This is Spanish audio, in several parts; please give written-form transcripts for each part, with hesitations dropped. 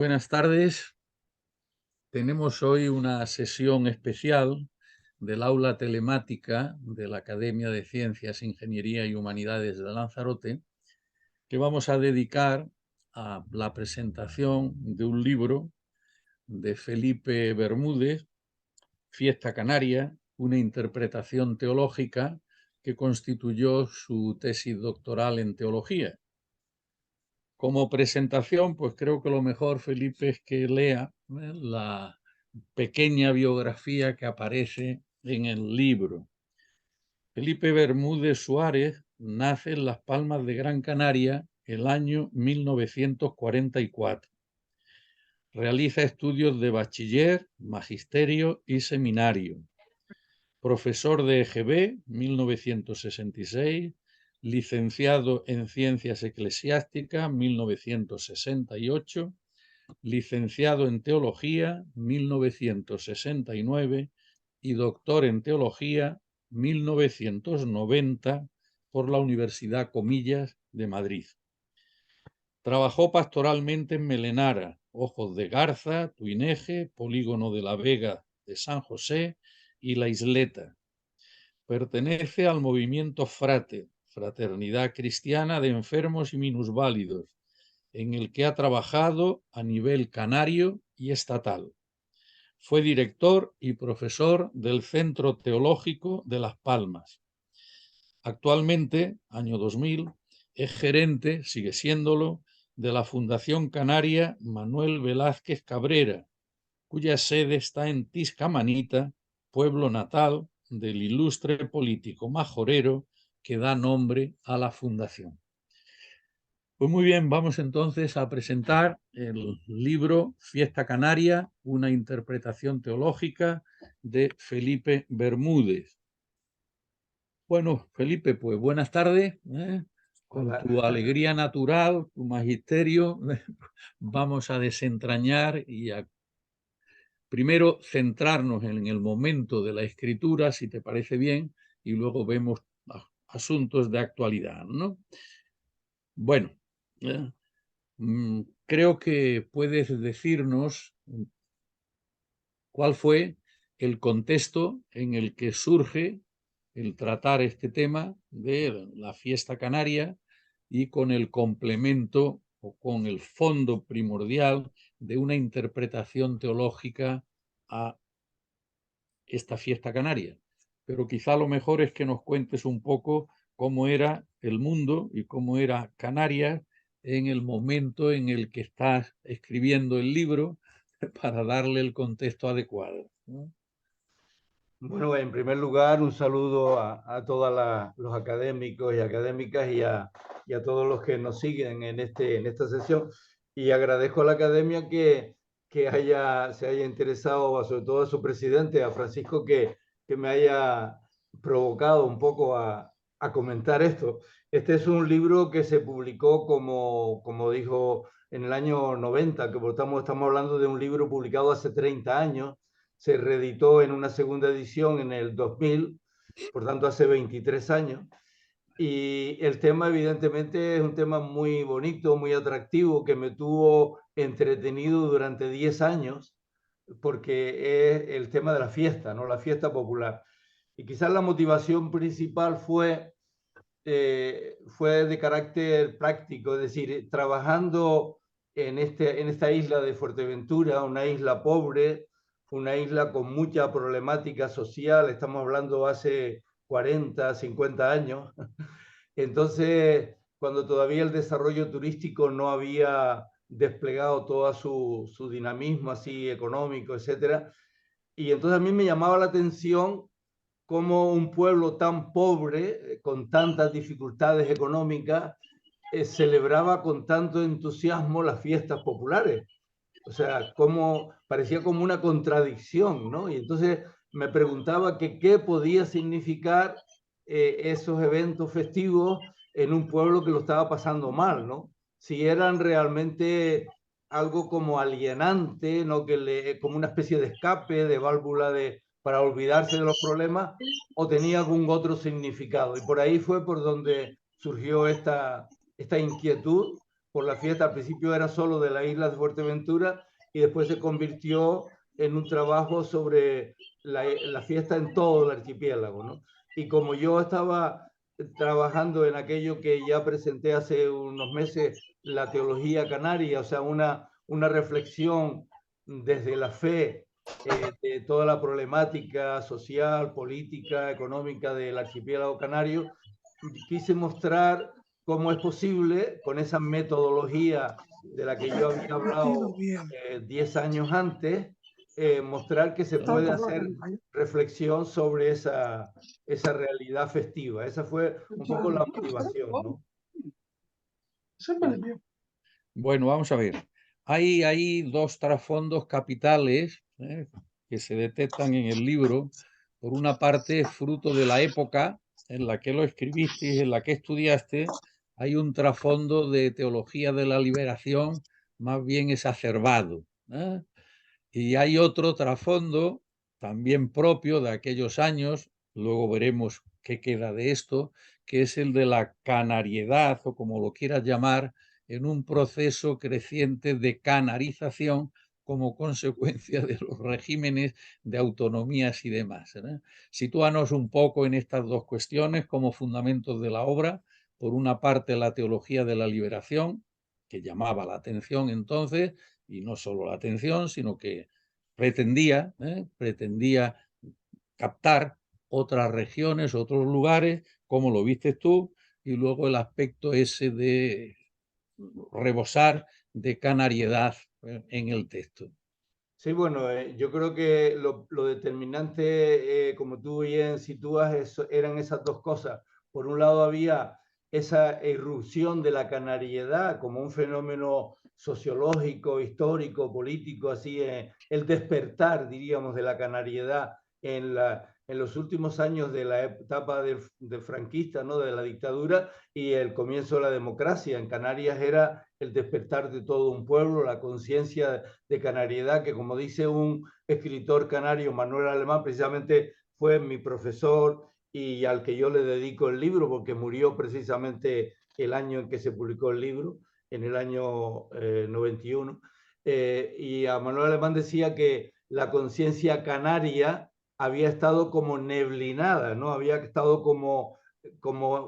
Buenas tardes. Tenemos hoy una sesión especial del aula telemática de la Academia de Ciencias, Ingeniería y Humanidades de Lanzarote, que vamos a dedicar a la presentación de un libro de Felipe Bermúdez, Fiesta Canaria, una interpretación teológica, que constituyó su tesis doctoral en teología. Como presentación, pues creo que lo mejor, Felipe, es que lea la pequeña biografía que aparece en el libro. Felipe Bermúdez Suárez nace en Las Palmas de Gran Canaria el año 1944. Realiza estudios de bachiller, magisterio y seminario. Profesor de EGB, 1966, licenciado en Ciencias Eclesiásticas, 1968, licenciado en Teología, 1969, y doctor en Teología, 1990, por la Universidad Comillas de Madrid. Trabajó pastoralmente en Melenara, Ojos de Garza, Tuineje, Polígono de la Vega de San José y La Isleta. Pertenece al movimiento Frate, Fraternidad Cristiana de Enfermos y Minusválidos, en el que ha trabajado a nivel canario y estatal. Fue director y profesor del Centro Teológico de Las Palmas. Actualmente, año 2000, es gerente, sigue siéndolo, de la Fundación Canaria Manuel Velázquez Cabrera, cuya sede está en Tiscamanita, pueblo natal del ilustre político majorero que da nombre a la fundación. Pues muy bien, vamos entonces a presentar el libro Fiesta Canaria, una interpretación teológica de Felipe Bermúdez. Bueno, Felipe, pues buenas tardes. Con Hola. tu alegría natural, tu magisterio, vamos a desentrañar y a primero centrarnos en el momento de la escritura, si te parece bien, y luego vemos asuntos de actualidad, ¿no? Bueno, creo que puedes decirnos cuál fue el contexto en el que surge el tratar este tema de la fiesta canaria y con el complemento o con el fondo primordial de una interpretación teológica a esta fiesta canaria. Pero quizá lo mejor es que nos cuentes un poco cómo era el mundo y cómo era Canarias en el momento en el que estás escribiendo el libro para darle el contexto adecuado, ¿no? Bueno, en primer lugar, un saludo a todos los académicos y académicas y a todos los que nos siguen en esta sesión. Y agradezco a la academia que se haya interesado, sobre todo a su presidente, a Francisco, que me haya provocado un poco a comentar esto. Este es un libro que se publicó, como dijo, en el año 90, que estamos hablando de un libro publicado hace 30 años. Se reeditó en una segunda edición en el 2000, por tanto hace 23 años. Y el tema evidentemente es un tema muy bonito, muy atractivo, que me tuvo entretenido durante 10 años, porque es el tema de la fiesta, ¿no? La fiesta popular. Y quizás la motivación principal fue de carácter práctico, es decir, trabajando en esta isla de Fuerteventura, una isla pobre, una isla con mucha problemática social, estamos hablando hace 40, 50 años. Entonces, cuando todavía el desarrollo turístico no había desplegado todo su dinamismo así económico, etcétera. Y entonces a mí me llamaba la atención cómo un pueblo tan pobre, con tantas dificultades económicas, celebraba con tanto entusiasmo las fiestas populares. O sea, parecía como una contradicción, ¿no? Y entonces me preguntaba qué podía significar esos eventos festivos en un pueblo que lo estaba pasando mal, ¿no? Si eran realmente algo como alienante, ¿no? Como una especie de escape, de válvula para olvidarse de los problemas, o tenía algún otro significado. Y por ahí fue por donde surgió esta inquietud por la fiesta. Al principio era solo de la isla de Fuerteventura y después se convirtió en un trabajo sobre la fiesta en todo el archipiélago, ¿no? Y como yo estaba trabajando en aquello que ya presenté hace unos meses, la teología canaria, o sea, una reflexión desde la fe de toda la problemática social, política, económica del archipiélago canario, quise mostrar cómo es posible, con esa metodología de la que yo había hablado 10 años antes, mostrar que se puede hacer reflexión sobre esa realidad festiva. Esa fue un poco la motivación, ¿no? Bueno, vamos a ver. Hay dos trasfondos capitales que se detectan en el libro. Por una parte, fruto de la época en la que lo escribiste, en la que estudiaste, hay un trasfondo de teología de la liberación más bien exacerbado, ¿eh? Y hay otro trasfondo también propio de aquellos años, luego veremos qué queda de esto, que es el de la canariedad, o como lo quieras llamar, en un proceso creciente de canarización como consecuencia de los regímenes de autonomías y demás, ¿eh? Sitúanos un poco en estas dos cuestiones como fundamentos de la obra. Por una parte, la teología de la liberación, que llamaba la atención entonces, y no solo la atención, sino que pretendía captar otras regiones, otros lugares, como lo viste tú, y luego el aspecto ese de rebosar de canariedad en el texto. Sí, bueno, yo creo que lo determinante, como tú bien sitúas, eran esas dos cosas. Por un lado había esa irrupción de la canariedad como un fenómeno sociológico, histórico, político, así, el despertar, diríamos, de la canariedad en los últimos años de la etapa de franquista, ¿no? De la dictadura y el comienzo de la democracia. En Canarias era el despertar de todo un pueblo, la conciencia de canariedad, que como dice un escritor canario, Manuel Alemán, precisamente fue mi profesor y al que yo le dedico el libro, porque murió precisamente el año en que se publicó el libro, en el año 91. Y a Manuel Alemán decía que la conciencia canaria había estado como neblinada, ¿no? Había estado como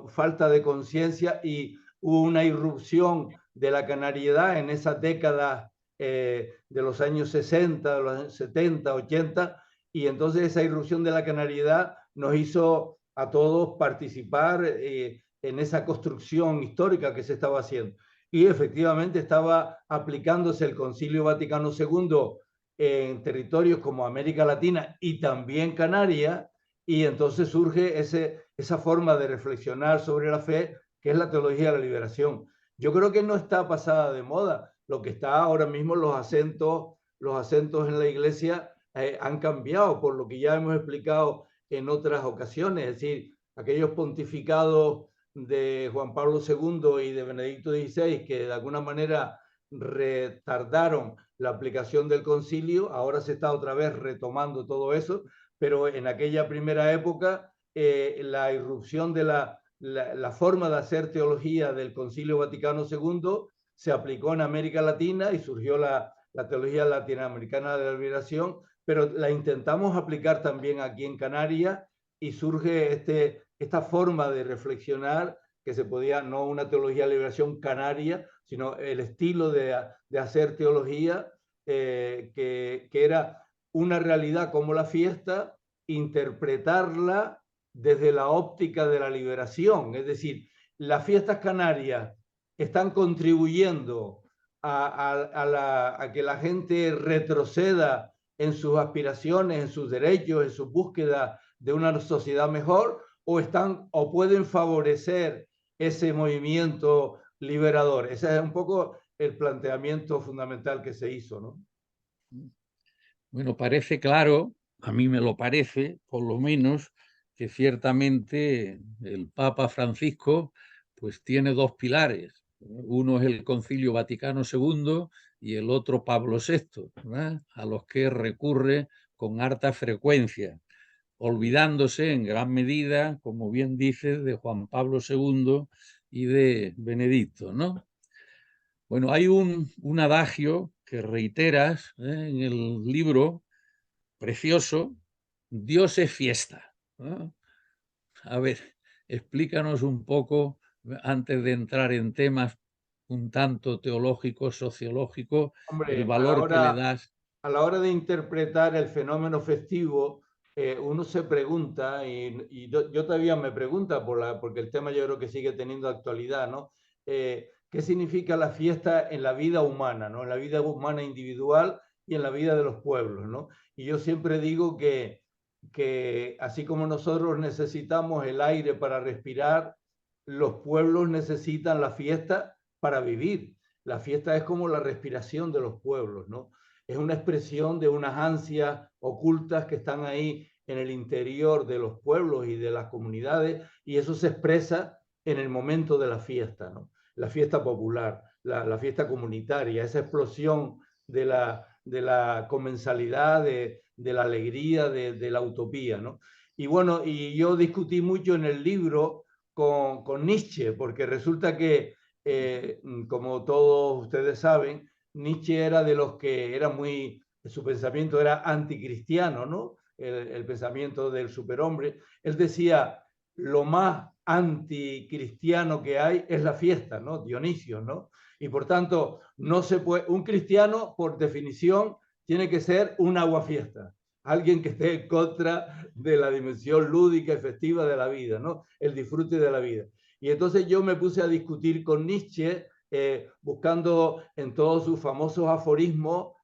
falta de conciencia y hubo una irrupción de la canariedad en esas décadas de los años 60, de los años 70, 80, y entonces esa irrupción de la canariedad nos hizo a todos participar en esa construcción histórica que se estaba haciendo. Y efectivamente estaba aplicándose el Concilio Vaticano II en territorios como América Latina y también Canarias, y entonces surge esa forma de reflexionar sobre la fe, que es la teología de la liberación. Yo creo que no está pasada de moda. Lo que está ahora mismo, los acentos en la iglesia han cambiado, por lo que ya hemos explicado en otras ocasiones. Es decir, aquellos pontificados de Juan Pablo II y de Benedicto XVI, que de alguna manera retardaron la aplicación del concilio, ahora se está otra vez retomando todo eso, pero en aquella primera época la irrupción de la forma de hacer teología del Concilio Vaticano II se aplicó en América Latina y surgió la teología latinoamericana de la liberación, pero la intentamos aplicar también aquí en Canarias y surge esta forma de reflexionar que se podía, no una teología de liberación canaria, sino el estilo de hacer teología que era una realidad como la fiesta, interpretarla desde la óptica de la liberación. Es decir, las fiestas canarias están contribuyendo a que la gente retroceda en sus aspiraciones, en sus derechos, en su búsqueda de una sociedad mejor, o pueden favorecer ese movimiento liberador. Ese es un poco el planteamiento fundamental que se hizo, ¿no? Bueno, parece claro, a mí me lo parece, por lo menos, que ciertamente el Papa Francisco pues tiene dos pilares. Uno es el Concilio Vaticano II y el otro Pablo VI, ¿verdad? A los que recurre con harta frecuencia, olvidándose en gran medida, como bien dices, de Juan Pablo II y de Benedicto, ¿no? Bueno, hay un adagio que reiteras en el libro, precioso: Dios es fiesta, ¿no? A ver, explícanos un poco, antes de entrar en temas un tanto teológicos, sociológicos, el Hombre, valor que le das. a la hora de interpretar el fenómeno festivo, uno se pregunta, yo todavía me pregunto, porque el tema yo creo que sigue teniendo actualidad, ¿no? ¿Qué significa la fiesta en la vida humana, ¿no? En la vida humana individual y en la vida de los pueblos, ¿no? Y yo siempre digo que así como nosotros necesitamos el aire para respirar, los pueblos necesitan la fiesta para vivir. La fiesta es como la respiración de los pueblos, ¿no? Es una expresión de unas ansias ocultas que están ahí en el interior de los pueblos y de las comunidades, y eso se expresa en el momento de la fiesta, ¿no? La fiesta popular, la fiesta comunitaria, esa explosión de la comensalidad, de la alegría, de la utopía, ¿no? Y bueno, y yo discutí mucho en el libro con Nietzsche, porque resulta que como todos ustedes saben, Nietzsche era de los que era muy, su pensamiento era anticristiano, ¿no? El pensamiento del superhombre. Él decía, lo más anticristiano que hay es la fiesta, ¿no? Dionisio, ¿no? Y por tanto, no se puede, un cristiano, por definición, tiene que ser un aguafiesta, alguien que esté en contra de la dimensión lúdica y festiva de la vida, ¿no? El disfrute de la vida. Y entonces yo me puse a discutir con Nietzsche, buscando en todos sus famosos aforismos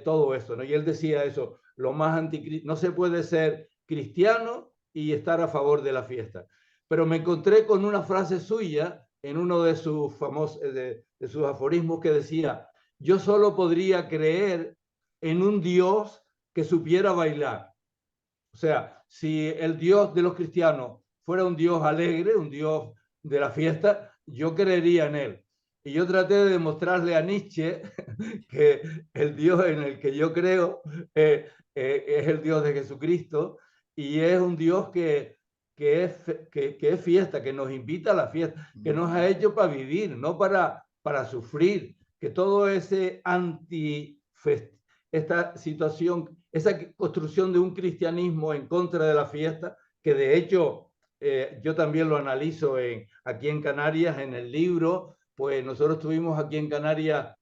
todo eso, ¿no? Y él decía eso, lo más no se puede ser cristiano y estar a favor de la fiesta. Pero me encontré con una frase suya en uno de sus famosos, de sus aforismos, que decía, yo solo podría creer en un Dios que supiera bailar. O sea, si el Dios de los cristianos fuera un Dios alegre, un Dios de la fiesta, yo creería en él. Y yo traté de demostrarle a Nietzsche que el Dios en el que yo creo es el Dios de Jesucristo, y es un Dios que es fiesta, que nos invita a la fiesta, que nos ha hecho para vivir, no para sufrir, que todo ese esta situación, esa construcción de un cristianismo en contra de la fiesta, que de hecho yo también lo analizo aquí en Canarias, en el libro. Pues nosotros tuvimos aquí en Canarias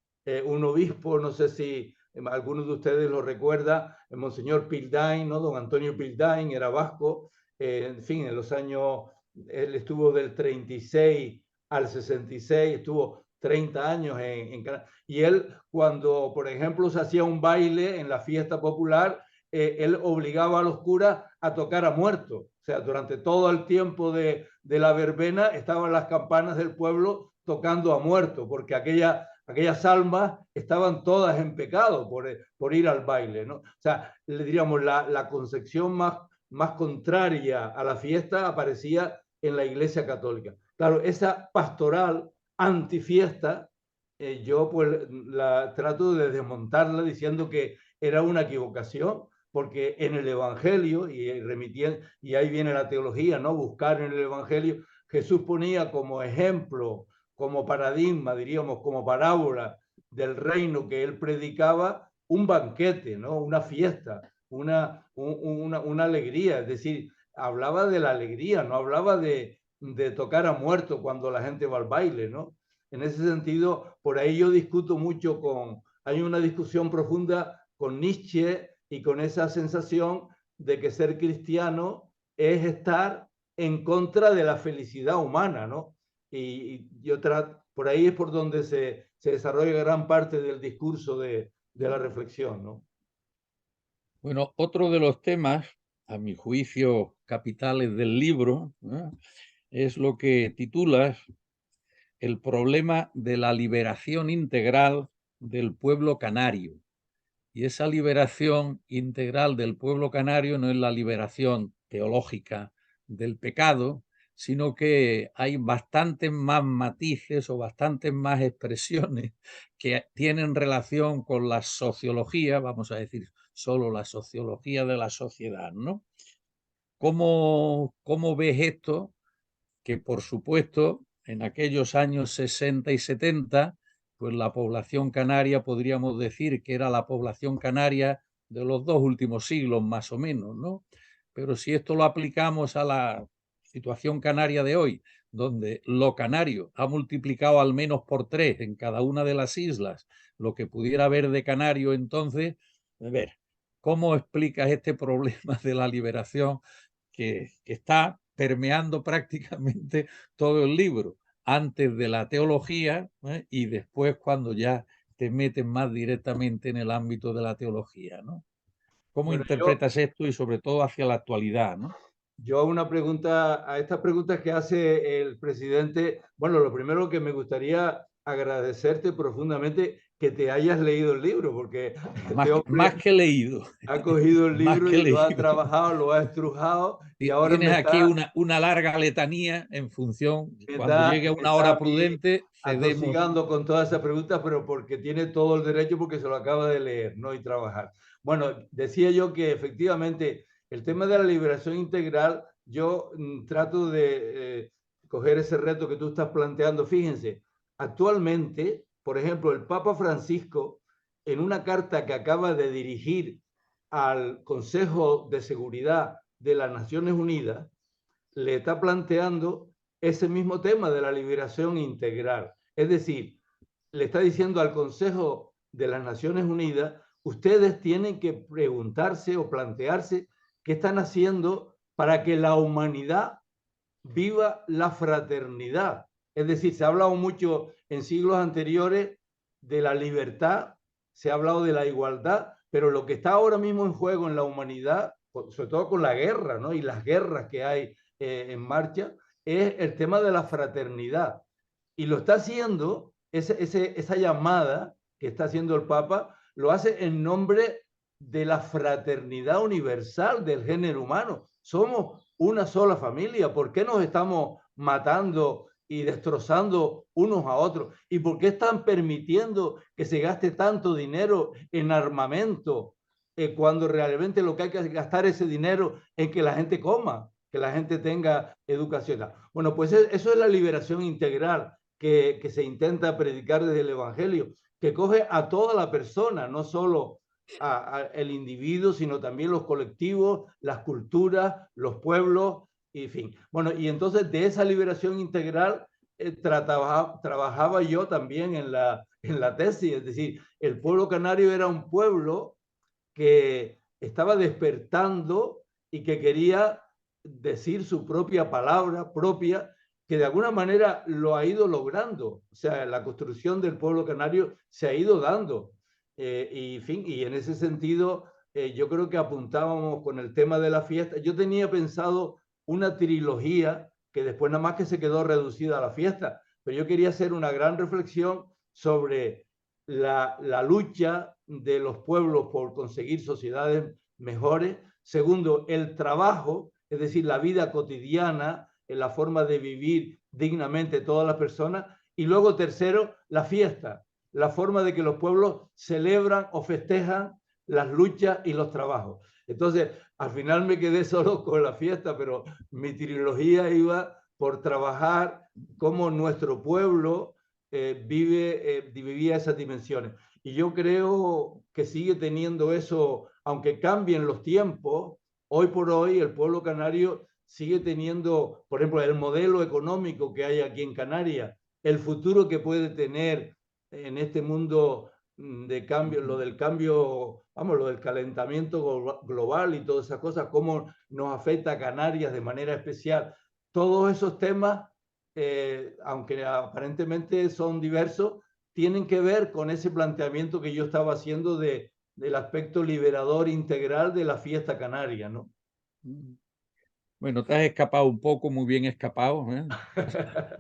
un obispo, no sé si algunos de ustedes lo recuerda, el Monseñor Pildain, ¿no? Don Antonio Pildain, era vasco, en fin, en los años, él estuvo del 36 al 66, estuvo 30 años en Canarias, y él, cuando, por ejemplo, se hacía un baile en la fiesta popular, él obligaba a los curas a tocar a muertos. O sea, durante todo el tiempo de la verbena estaban las campanas del pueblo tocando a muertos, porque aquellas almas estaban todas en pecado por ir al baile, ¿no? O sea, le diríamos, la concepción más contraria a la fiesta aparecía en la Iglesia Católica. Claro, esa pastoral antifiesta, yo pues la trato de desmontarla diciendo que era una equivocación, porque en el Evangelio, y ahí viene la teología, ¿no? Buscar en el Evangelio, Jesús ponía como ejemplo, como paradigma, diríamos, como parábola del reino que él predicaba, un banquete, ¿no? Una fiesta, una alegría, es decir, hablaba de la alegría, no hablaba de tocar a muerto cuando la gente va al baile, ¿no? En ese sentido, por ahí yo discuto mucho hay una discusión profunda con Nietzsche y con esa sensación de que ser cristiano es estar en contra de la felicidad humana, ¿no? Y yo por ahí es por donde se desarrolla gran parte del discurso de la reflexión, ¿no? Bueno, otro de los temas, a mi juicio, capitales del libro, es lo que titulas el problema de la liberación integral del pueblo canario. Y esa liberación integral del pueblo canario no es la liberación teológica del pecado, sino que hay bastantes más matices o bastantes más expresiones que tienen relación con la sociología, vamos a decir, solo la sociología de la sociedad, ¿no? ¿Cómo ves esto? Que por supuesto en aquellos años 60 y 70 pues la población canaria podríamos decir que era la población canaria de los 2 últimos siglos, más o menos, ¿no? Pero si esto lo aplicamos a la situación canaria de hoy, donde lo canario ha multiplicado al menos por 3 en cada una de las islas, lo que pudiera haber de canario entonces, a ver, ¿cómo explicas este problema de la liberación que está permeando prácticamente todo el libro, antes de la teología, y después cuando ya te metes más directamente en el ámbito de la teología, ¿no? ¿Cómo Bueno, yo, interpretas esto y sobre todo hacia la actualidad, ¿no? Yo a una pregunta, a estas preguntas que hace el presidente, bueno, lo primero que me gustaría agradecerte profundamente que te hayas leído el libro, porque este Más hombre que leído, ha cogido el más libro que y lo ha leído. trabajado, lo ha estrujado y ahora Tienes aquí una larga letanía en función, cuando llegue a me una está a hora mí prudente, cedemos. atosigando con todas esas preguntas, pero porque tiene todo el derecho, porque se lo acaba de leer, ¿no? Y trabajar. Bueno, decía yo que efectivamente el tema de la liberación integral, yo trato de coger ese reto que tú estás planteando. Fíjense, actualmente, por ejemplo, el Papa Francisco, en una carta que acaba de dirigir al Consejo de Seguridad de las Naciones Unidas, le está planteando ese mismo tema de la liberación integral. Es decir, le está diciendo al Consejo de las Naciones Unidas, ustedes tienen que preguntarse o plantearse qué están haciendo para que la humanidad viva la fraternidad. Es decir, se ha hablado mucho en siglos anteriores de la libertad, se ha hablado de la igualdad, pero lo que está ahora mismo en juego en la humanidad, sobre todo con la guerra, ¿no? Y las guerras que hay en marcha, es el tema de la fraternidad. Y lo está haciendo, esa llamada que está haciendo el Papa, lo hace en nombre de la fraternidad universal del género humano. Somos una sola familia. ¿Por qué nos estamos matando y destrozando unos a otros? ¿Y por qué están permitiendo que se gaste tanto dinero en armamento cuando realmente lo que hay que gastar ese dinero en que la gente coma, que la gente tenga educación? Bueno, pues eso es la liberación integral que se intenta predicar desde el Evangelio, que coge a toda la persona, no solo el individuo, sino también los colectivos, las culturas, los pueblos, y en fin. Bueno, y entonces de esa liberación integral trabajaba yo también en la tesis, es decir, el pueblo canario era un pueblo que estaba despertando y que quería decir su propia palabra propia, que de alguna manera lo ha ido logrando. O sea, la construcción del pueblo canario se ha ido dando. Y, en fin, y en ese sentido, yo creo que apuntábamos con el tema de la fiesta. Yo tenía pensado una trilogía que después nada más que se quedó reducida a la fiesta, pero yo quería hacer una gran reflexión sobre la lucha de los pueblos por conseguir sociedades mejores. Segundo, el trabajo, es decir, la vida cotidiana, en la forma de vivir dignamente todas las personas. Y luego, tercero, la fiesta, la forma de que los pueblos celebran o festejan las luchas y los trabajos. Entonces, al final me quedé solo con la fiesta, pero mi trilogía iba por trabajar cómo nuestro pueblo vivía esas dimensiones. Y yo creo que sigue teniendo eso, aunque cambien los tiempos, hoy por hoy el pueblo canario sigue teniendo, por ejemplo, el modelo económico que hay aquí en Canarias, el futuro que puede tener en este mundo de cambio, lo del cambio, vamos, lo del calentamiento global y todas esas cosas, cómo nos afecta a Canarias de manera especial. Todos esos temas, aunque aparentemente son diversos, tienen que ver con ese planteamiento que yo estaba haciendo del aspecto liberador integral de la fiesta canaria, ¿no? Bueno, te has escapado un poco, muy bien escapado, ¿eh?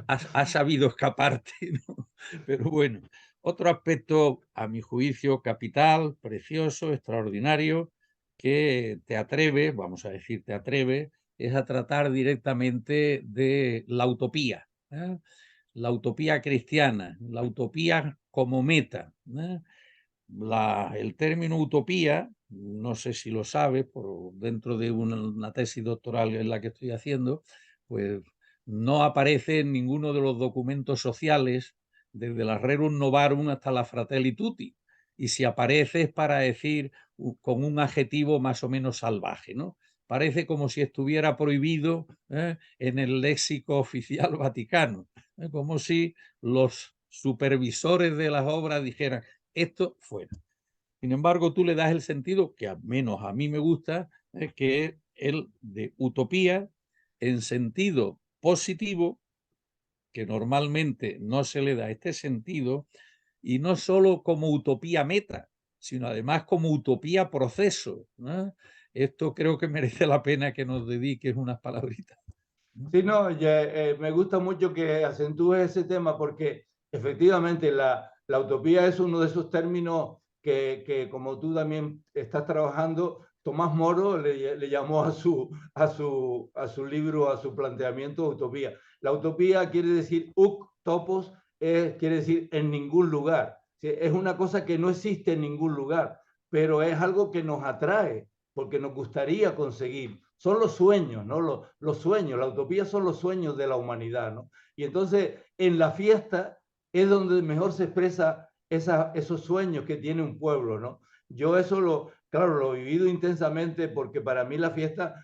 Has sabido escaparte, ¿no? Pero bueno, otro aspecto, a mi juicio, capital, precioso, extraordinario, que te atreve, vamos a decir, te atreve, es a tratar directamente de la utopía, ¿eh? La utopía cristiana, la utopía como meta, ¿eh? El término utopía, no sé si lo sabe, por dentro de una tesis doctoral en la que estoy haciendo, pues no aparece en ninguno de los documentos sociales desde el Rerum Novarum hasta la Fratelli Tutti. Y si aparece es para decir con un adjetivo más o menos salvaje, ¿no? Parece como si estuviera prohibido en el léxico oficial vaticano, como si los supervisores de las obras dijeran esto fuera. Sin embargo, tú le das el sentido que al menos a mí me gusta, que es el de utopía en sentido positivo, que normalmente no se le da este sentido, y no solo como utopía meta, sino además como utopía proceso, ¿no? Esto creo que merece la pena que nos dediques unas palabritas. Sí, no, me gusta mucho que acentúes ese tema porque efectivamente la utopía es uno de esos términos que como tú también estás trabajando, Tomás Moro le llamó a su libro, a su planteamiento utopía. La utopía quiere decir topos, quiere decir en ningún lugar. Es una cosa que no existe en ningún lugar, pero es algo que nos atrae porque nos gustaría conseguir. Son los sueños, ¿no? Los sueños, la utopía son los sueños de la humanidad, ¿no? Y entonces en la fiesta es donde mejor se expresa esos sueños que tiene un pueblo, ¿no? Yo eso claro, lo he vivido intensamente porque para mí la fiesta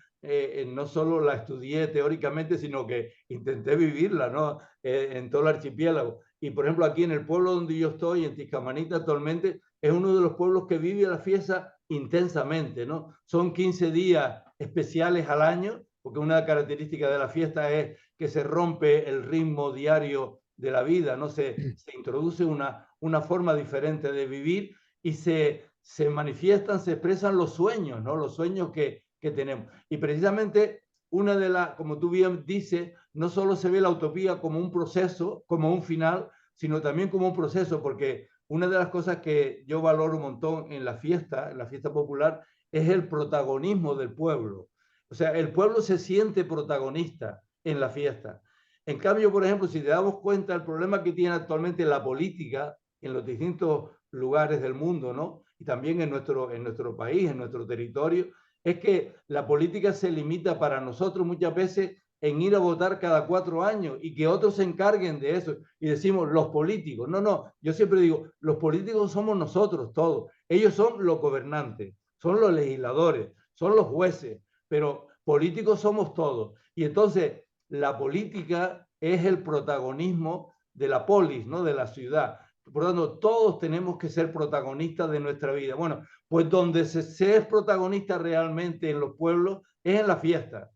no solo la estudié teóricamente, sino que intenté vivirla, ¿no? En todo el archipiélago. Y por ejemplo, aquí en el pueblo donde yo estoy, en Tiscamanita actualmente, es uno de los pueblos que vive la fiesta intensamente, ¿no? Son 15 días especiales al año, porque una característica de la fiesta es que se rompe el ritmo diario de la vida, ¿no? Se introduce una forma diferente de vivir y se manifiestan, se expresan los sueños, ¿no? Los sueños que tenemos. Y precisamente una de las, como tú bien dices, no solo se ve la utopía como un proceso, como un final, sino también como un proceso, porque una de las cosas que yo valoro un montón en la fiesta popular, es el protagonismo del pueblo. O sea, el pueblo se siente protagonista en la fiesta. En cambio, por ejemplo, si te damos cuenta, el problema que tiene actualmente la política en los distintos lugares del mundo, ¿no? Y también en nuestro país, en nuestro territorio, es que la política se limita para nosotros muchas veces en ir a votar cada 4 años y que otros se encarguen de eso. Y decimos, los políticos. No, no, yo siempre digo, los políticos somos nosotros todos. Ellos son los gobernantes, son los legisladores, son los jueces, pero políticos somos todos. Y entonces la política es el protagonismo de la polis, ¿no? De la ciudad. Por lo tanto, todos tenemos que ser protagonistas de nuestra vida. Bueno, pues donde se es protagonista realmente en los pueblos es en la fiesta.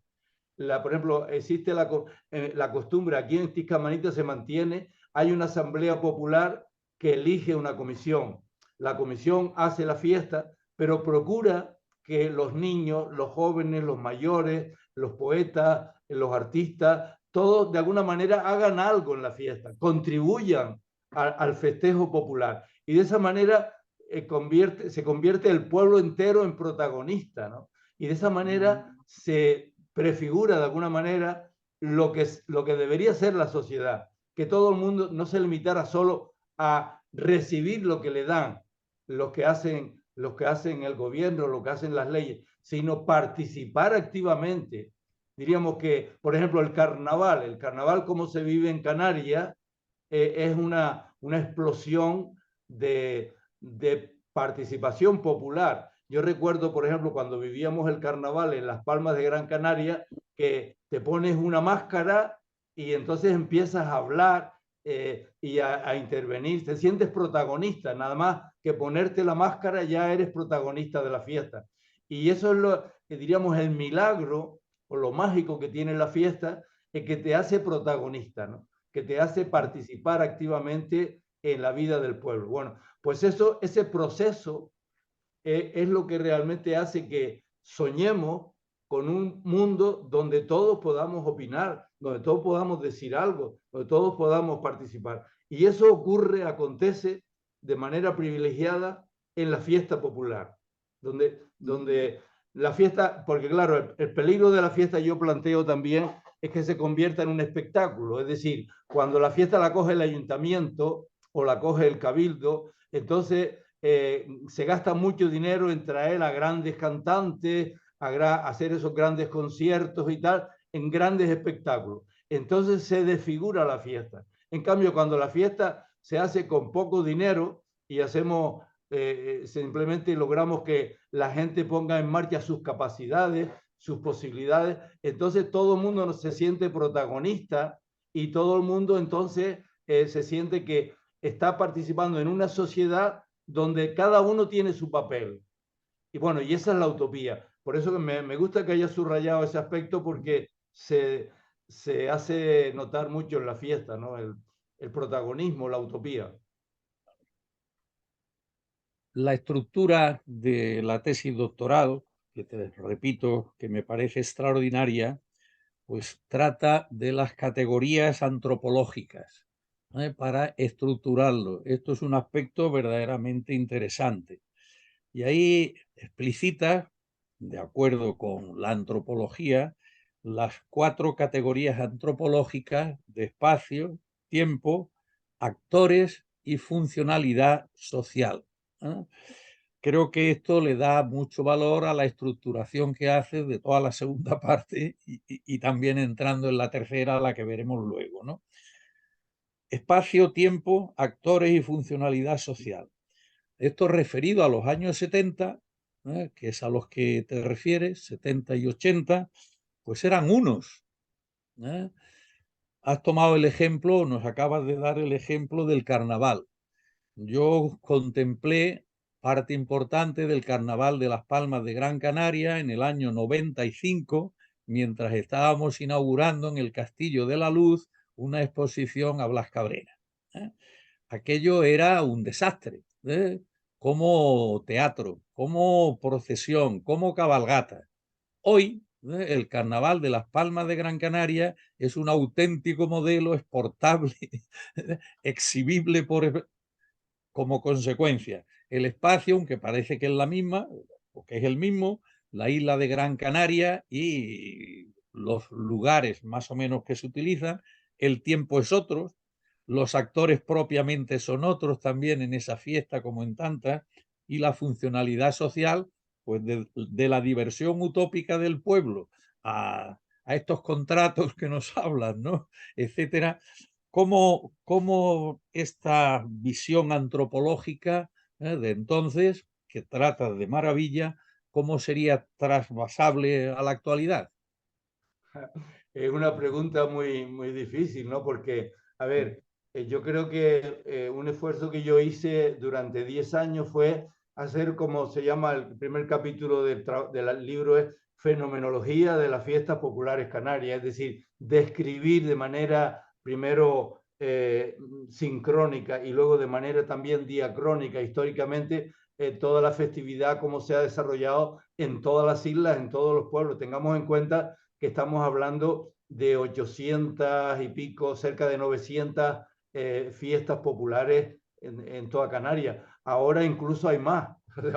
Por ejemplo, existe la costumbre, aquí en Tiscamanita se mantiene, hay una asamblea popular que elige una comisión. La comisión hace la fiesta, pero procura que los niños, los jóvenes, los mayores, los poetas, los artistas, todos de alguna manera hagan algo en la fiesta, contribuyan al festejo popular. Y de esa manera se convierte el pueblo entero en protagonista, ¿no? Y de esa manera se prefigura de alguna manera lo que debería ser la sociedad, que todo el mundo no se limitara solo a recibir lo que le dan los que hacen el gobierno, lo que hacen las leyes, sino participar activamente. Diríamos que, por ejemplo, el carnaval como se vive en Canarias, es una explosión de participación popular. Yo recuerdo, por ejemplo, cuando vivíamos el carnaval en Las Palmas de Gran Canaria, que te pones una máscara y entonces empiezas a hablar y a intervenir. Te sientes protagonista, nada más que ponerte la máscara ya eres protagonista de la fiesta. Y eso es lo que diríamos el milagro o lo mágico que tiene la fiesta, es que te hace protagonista, ¿no? Que te hace participar activamente en la vida del pueblo. Bueno, pues ese proceso es lo que realmente hace que soñemos con un mundo donde todos podamos opinar, donde todos podamos decir algo, donde todos podamos participar. Y eso acontece de manera privilegiada en la fiesta popular, donde la fiesta, porque claro, el peligro de la fiesta yo planteo también es que se convierta en un espectáculo, es decir, cuando la fiesta la coge el ayuntamiento o la coge el cabildo, entonces se gasta mucho dinero en traer a grandes cantantes, hacer esos grandes conciertos y tal, en grandes espectáculos. Entonces se desfigura la fiesta. En cambio, cuando la fiesta se hace con poco dinero y hacemos, simplemente logramos que la gente ponga en marcha sus capacidades, sus posibilidades. Entonces todo el mundo se siente protagonista y todo el mundo entonces se siente que está participando en una sociedad donde cada uno tiene su papel. Y bueno, y esa es la utopía. Por eso que me gusta que haya subrayado ese aspecto porque se hace notar mucho en la fiesta, ¿no? El protagonismo, la utopía. La estructura de la tesis doctoral, que te repito que me parece extraordinaria, pues trata de las categorías antropológicas, para estructurarlo. Esto es un aspecto verdaderamente interesante. Y ahí explicita, de acuerdo con la antropología, las 4 categorías antropológicas de espacio, tiempo, actores y funcionalidad social. Creo que esto le da mucho valor a la estructuración que hace de toda la segunda parte y también entrando en la tercera, la que veremos luego, ¿no? Espacio, tiempo, actores y funcionalidad social. Esto referido a los años 70, que es a los que te refieres, 70 y 80, pues eran unos. ¿eh? Has tomado el ejemplo, nos acabas de dar el ejemplo del carnaval. Yo contemplé parte importante del Carnaval de Las Palmas de Gran Canaria en el año 95, mientras estábamos inaugurando en el Castillo de la Luz una exposición a Blas Cabrera. Aquello era un desastre, como teatro, como procesión, como cabalgata. Hoy, el Carnaval de Las Palmas de Gran Canaria es un auténtico modelo exportable, exhibible como consecuencia. El espacio, aunque parece que es la misma, o que es el mismo, la isla de Gran Canaria y los lugares más o menos que se utilizan, el tiempo es otro, los actores propiamente son otros también en esa fiesta como en tantas, y la funcionalidad social, pues de la diversión utópica del pueblo a estos contratos que nos hablan, ¿no? Etcétera. ¿Cómo esta visión antropológica, de entonces, que trata de maravilla, cómo sería trasvasable a la actualidad? Es una pregunta muy, muy difícil, ¿no? Porque, a ver, yo creo que un esfuerzo que yo hice durante 10 años fue hacer, como se llama el primer capítulo del libro, es Fenomenología de las Fiestas Populares Canarias, es decir, describir de manera primero sincrónica y luego de manera también diacrónica históricamente toda la festividad, cómo se ha desarrollado en todas las islas, en todos los pueblos. Tengamos en cuenta que estamos hablando de 800 y pico, cerca de 900 fiestas populares en toda Canarias. Ahora incluso hay más,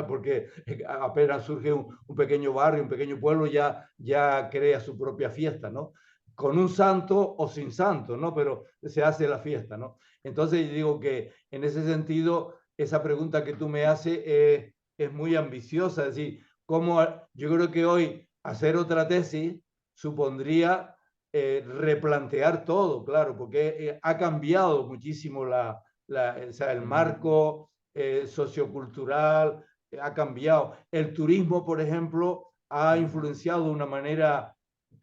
porque apenas surge un pequeño barrio, un pequeño pueblo, ya crea su propia fiesta, ¿no? Con un santo o sin santo, ¿no? Pero se hace la fiesta, ¿no? Entonces digo que en ese sentido, esa pregunta que tú me haces es muy ambiciosa, es decir, cómo yo creo que hoy hacer otra tesis supondría replantear todo, claro, porque ha cambiado muchísimo o sea, el marco sociocultural, ha cambiado. El turismo, por ejemplo, ha influenciado de una manera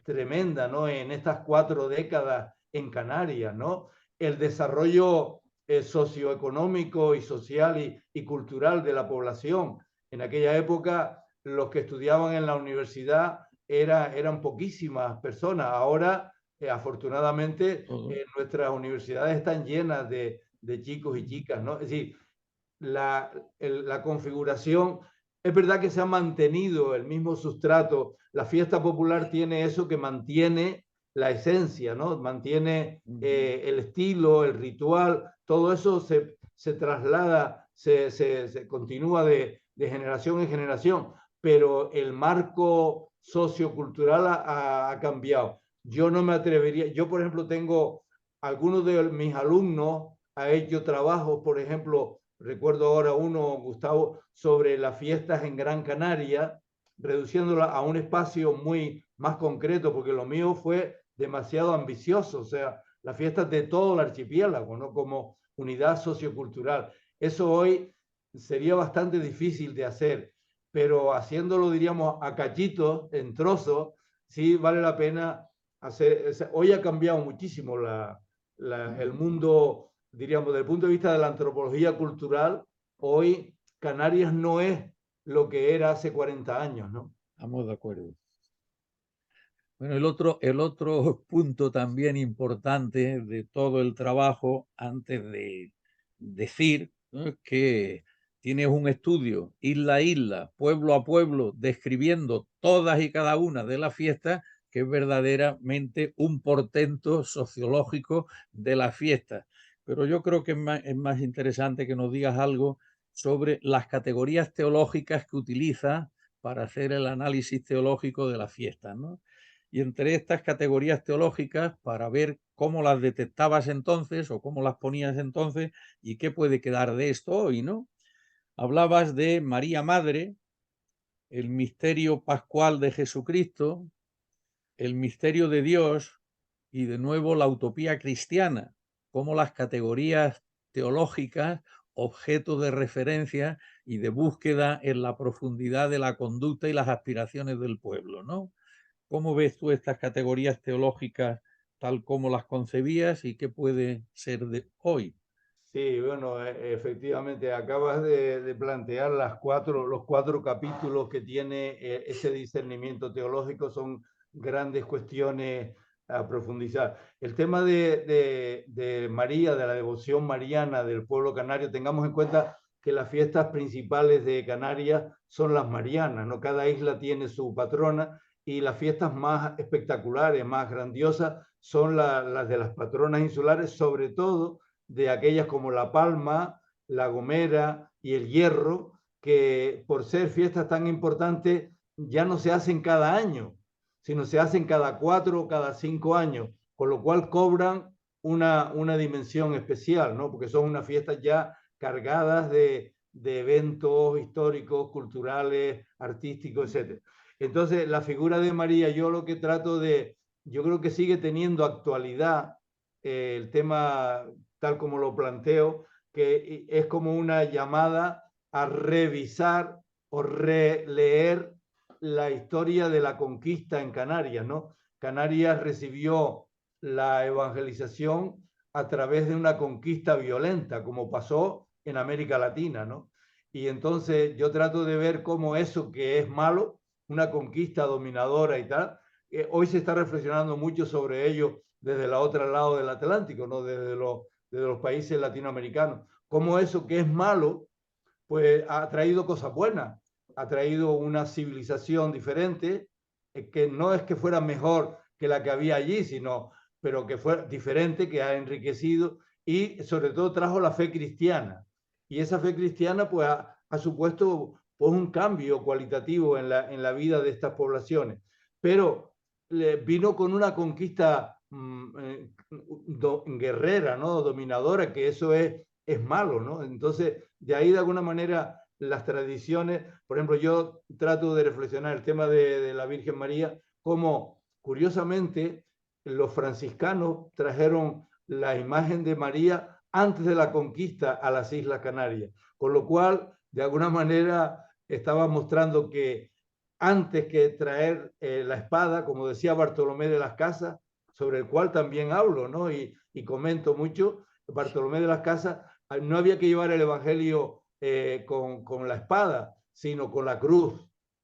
tremenda, ¿no? En estas 4 décadas en Canarias, ¿no? El desarrollo socioeconómico y social y cultural de la población. En aquella época, los que estudiaban en la universidad eran poquísimas personas. Ahora, afortunadamente, nuestras universidades están llenas de chicos y chicas, ¿no? Es decir, la configuración, es verdad que se ha mantenido el mismo sustrato. La fiesta popular tiene eso que mantiene la esencia, ¿no? Mantiene el estilo, el ritual, todo eso se traslada, se continúa de generación en generación, pero el marco sociocultural ha cambiado. Yo no me atrevería, yo por ejemplo tengo, algunos de mis alumnos ha hecho trabajos, por ejemplo, recuerdo ahora uno, Gustavo, sobre las fiestas en Gran Canaria, reduciéndola a un espacio muy más concreto, porque lo mío fue demasiado ambicioso, o sea, las fiestas de todo el archipiélago, ¿no? unidad sociocultural. Eso hoy sería bastante difícil de hacer, pero haciéndolo, diríamos, a cachitos, en trozos, sí vale la pena hacer. Hoy ha cambiado muchísimo el mundo, diríamos, desde el punto de vista de la antropología cultural. Hoy Canarias no es lo que era hace 40 años, ¿no? Estamos de acuerdo. Bueno, el otro punto también importante de todo el trabajo, antes de decir, ¿no?, es que tienes un estudio isla a isla, pueblo a pueblo, describiendo todas y cada una de las fiestas, que es verdaderamente un portento sociológico de las fiestas. Pero yo creo que es más interesante que nos digas algo sobre las categorías teológicas que utilizas para hacer el análisis teológico de las fiestas, ¿no? Y entre estas categorías teológicas, para ver cómo las detectabas entonces o cómo las ponías entonces y qué puede quedar de esto hoy, ¿no? Hablabas de María Madre, el misterio pascual de Jesucristo, el misterio de Dios y de nuevo la utopía cristiana, como las categorías teológicas, objeto de referencia y de búsqueda en la profundidad de la conducta y las aspiraciones del pueblo, ¿no? ¿Cómo ves tú estas categorías teológicas tal como las concebías y qué puede ser de hoy? Sí, bueno, efectivamente, acabas de plantear los cuatro capítulos que tiene ese discernimiento teológico, son grandes cuestiones a profundizar. El tema de María, de la devoción mariana del pueblo canario, tengamos en cuenta que las fiestas principales de Canarias son las marianas, ¿no? Cada isla tiene su patrona y las fiestas más espectaculares, más grandiosas, son las de las patronas insulares, sobre todo de aquellas como La Palma, La Gomera y El Hierro, que por ser fiestas tan importantes ya no se hacen cada año, sino se hacen cada 4 o cada 5 años, con lo cual cobran una dimensión especial, ¿no? Porque son unas fiestas ya cargadas de eventos históricos, culturales, artísticos, etc. Entonces, la figura de María, yo creo que sigue teniendo actualidad el tema tal como lo planteo, que es como una llamada a revisar o releer la historia de la conquista en Canarias, ¿no? Canarias recibió la evangelización a través de una conquista violenta, como pasó en América Latina, ¿no? Y entonces yo trato de ver cómo eso que es malo, una conquista dominadora y tal, hoy se está reflexionando mucho sobre ello desde el otro lado del Atlántico, ¿no? De los países latinoamericanos. Cómo eso que es malo, pues ha traído cosas buenas, ha traído una civilización diferente, que no es que fuera mejor que la que había allí, sino, pero que fue diferente, que ha enriquecido y sobre todo trajo la fe cristiana. Y esa fe cristiana pues ha supuesto pues, un cambio cualitativo en la vida de estas poblaciones. Pero vino con una conquista guerrera, ¿no? Dominadora, que eso es malo, ¿no? Entonces, de ahí de alguna manera las tradiciones, por ejemplo, yo trato de reflexionar el tema de la Virgen María, como curiosamente los franciscanos trajeron la imagen de María antes de la conquista a las Islas Canarias, con lo cual, de alguna manera, estaba mostrando que antes que traer la espada, como decía Bartolomé de las Casas, sobre el cual también hablo, ¿no? Y comento mucho, Bartolomé de las Casas, no había que llevar el Evangelio con la espada, sino con la cruz,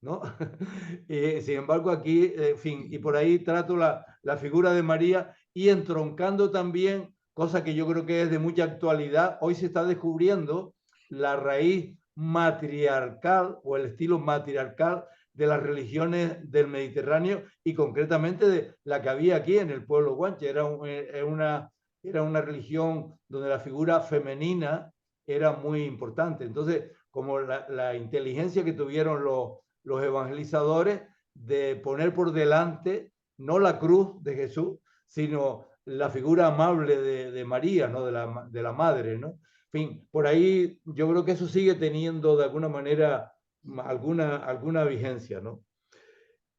¿no? Y, sin embargo, aquí, en fin, y por ahí trato la figura de María y entroncando también, cosa que yo creo que es de mucha actualidad, hoy se está descubriendo la raíz matriarcal o el estilo matriarcal de las religiones del Mediterráneo y concretamente de la que había aquí en el pueblo guanche. Era una religión donde la figura femenina era muy importante. Entonces, como la inteligencia que tuvieron los evangelizadores de poner por delante no la cruz de Jesús, sino la figura amable de María, ¿no? de la madre, ¿no? En fin, por ahí yo creo que eso sigue teniendo de alguna manera alguna vigencia, ¿no?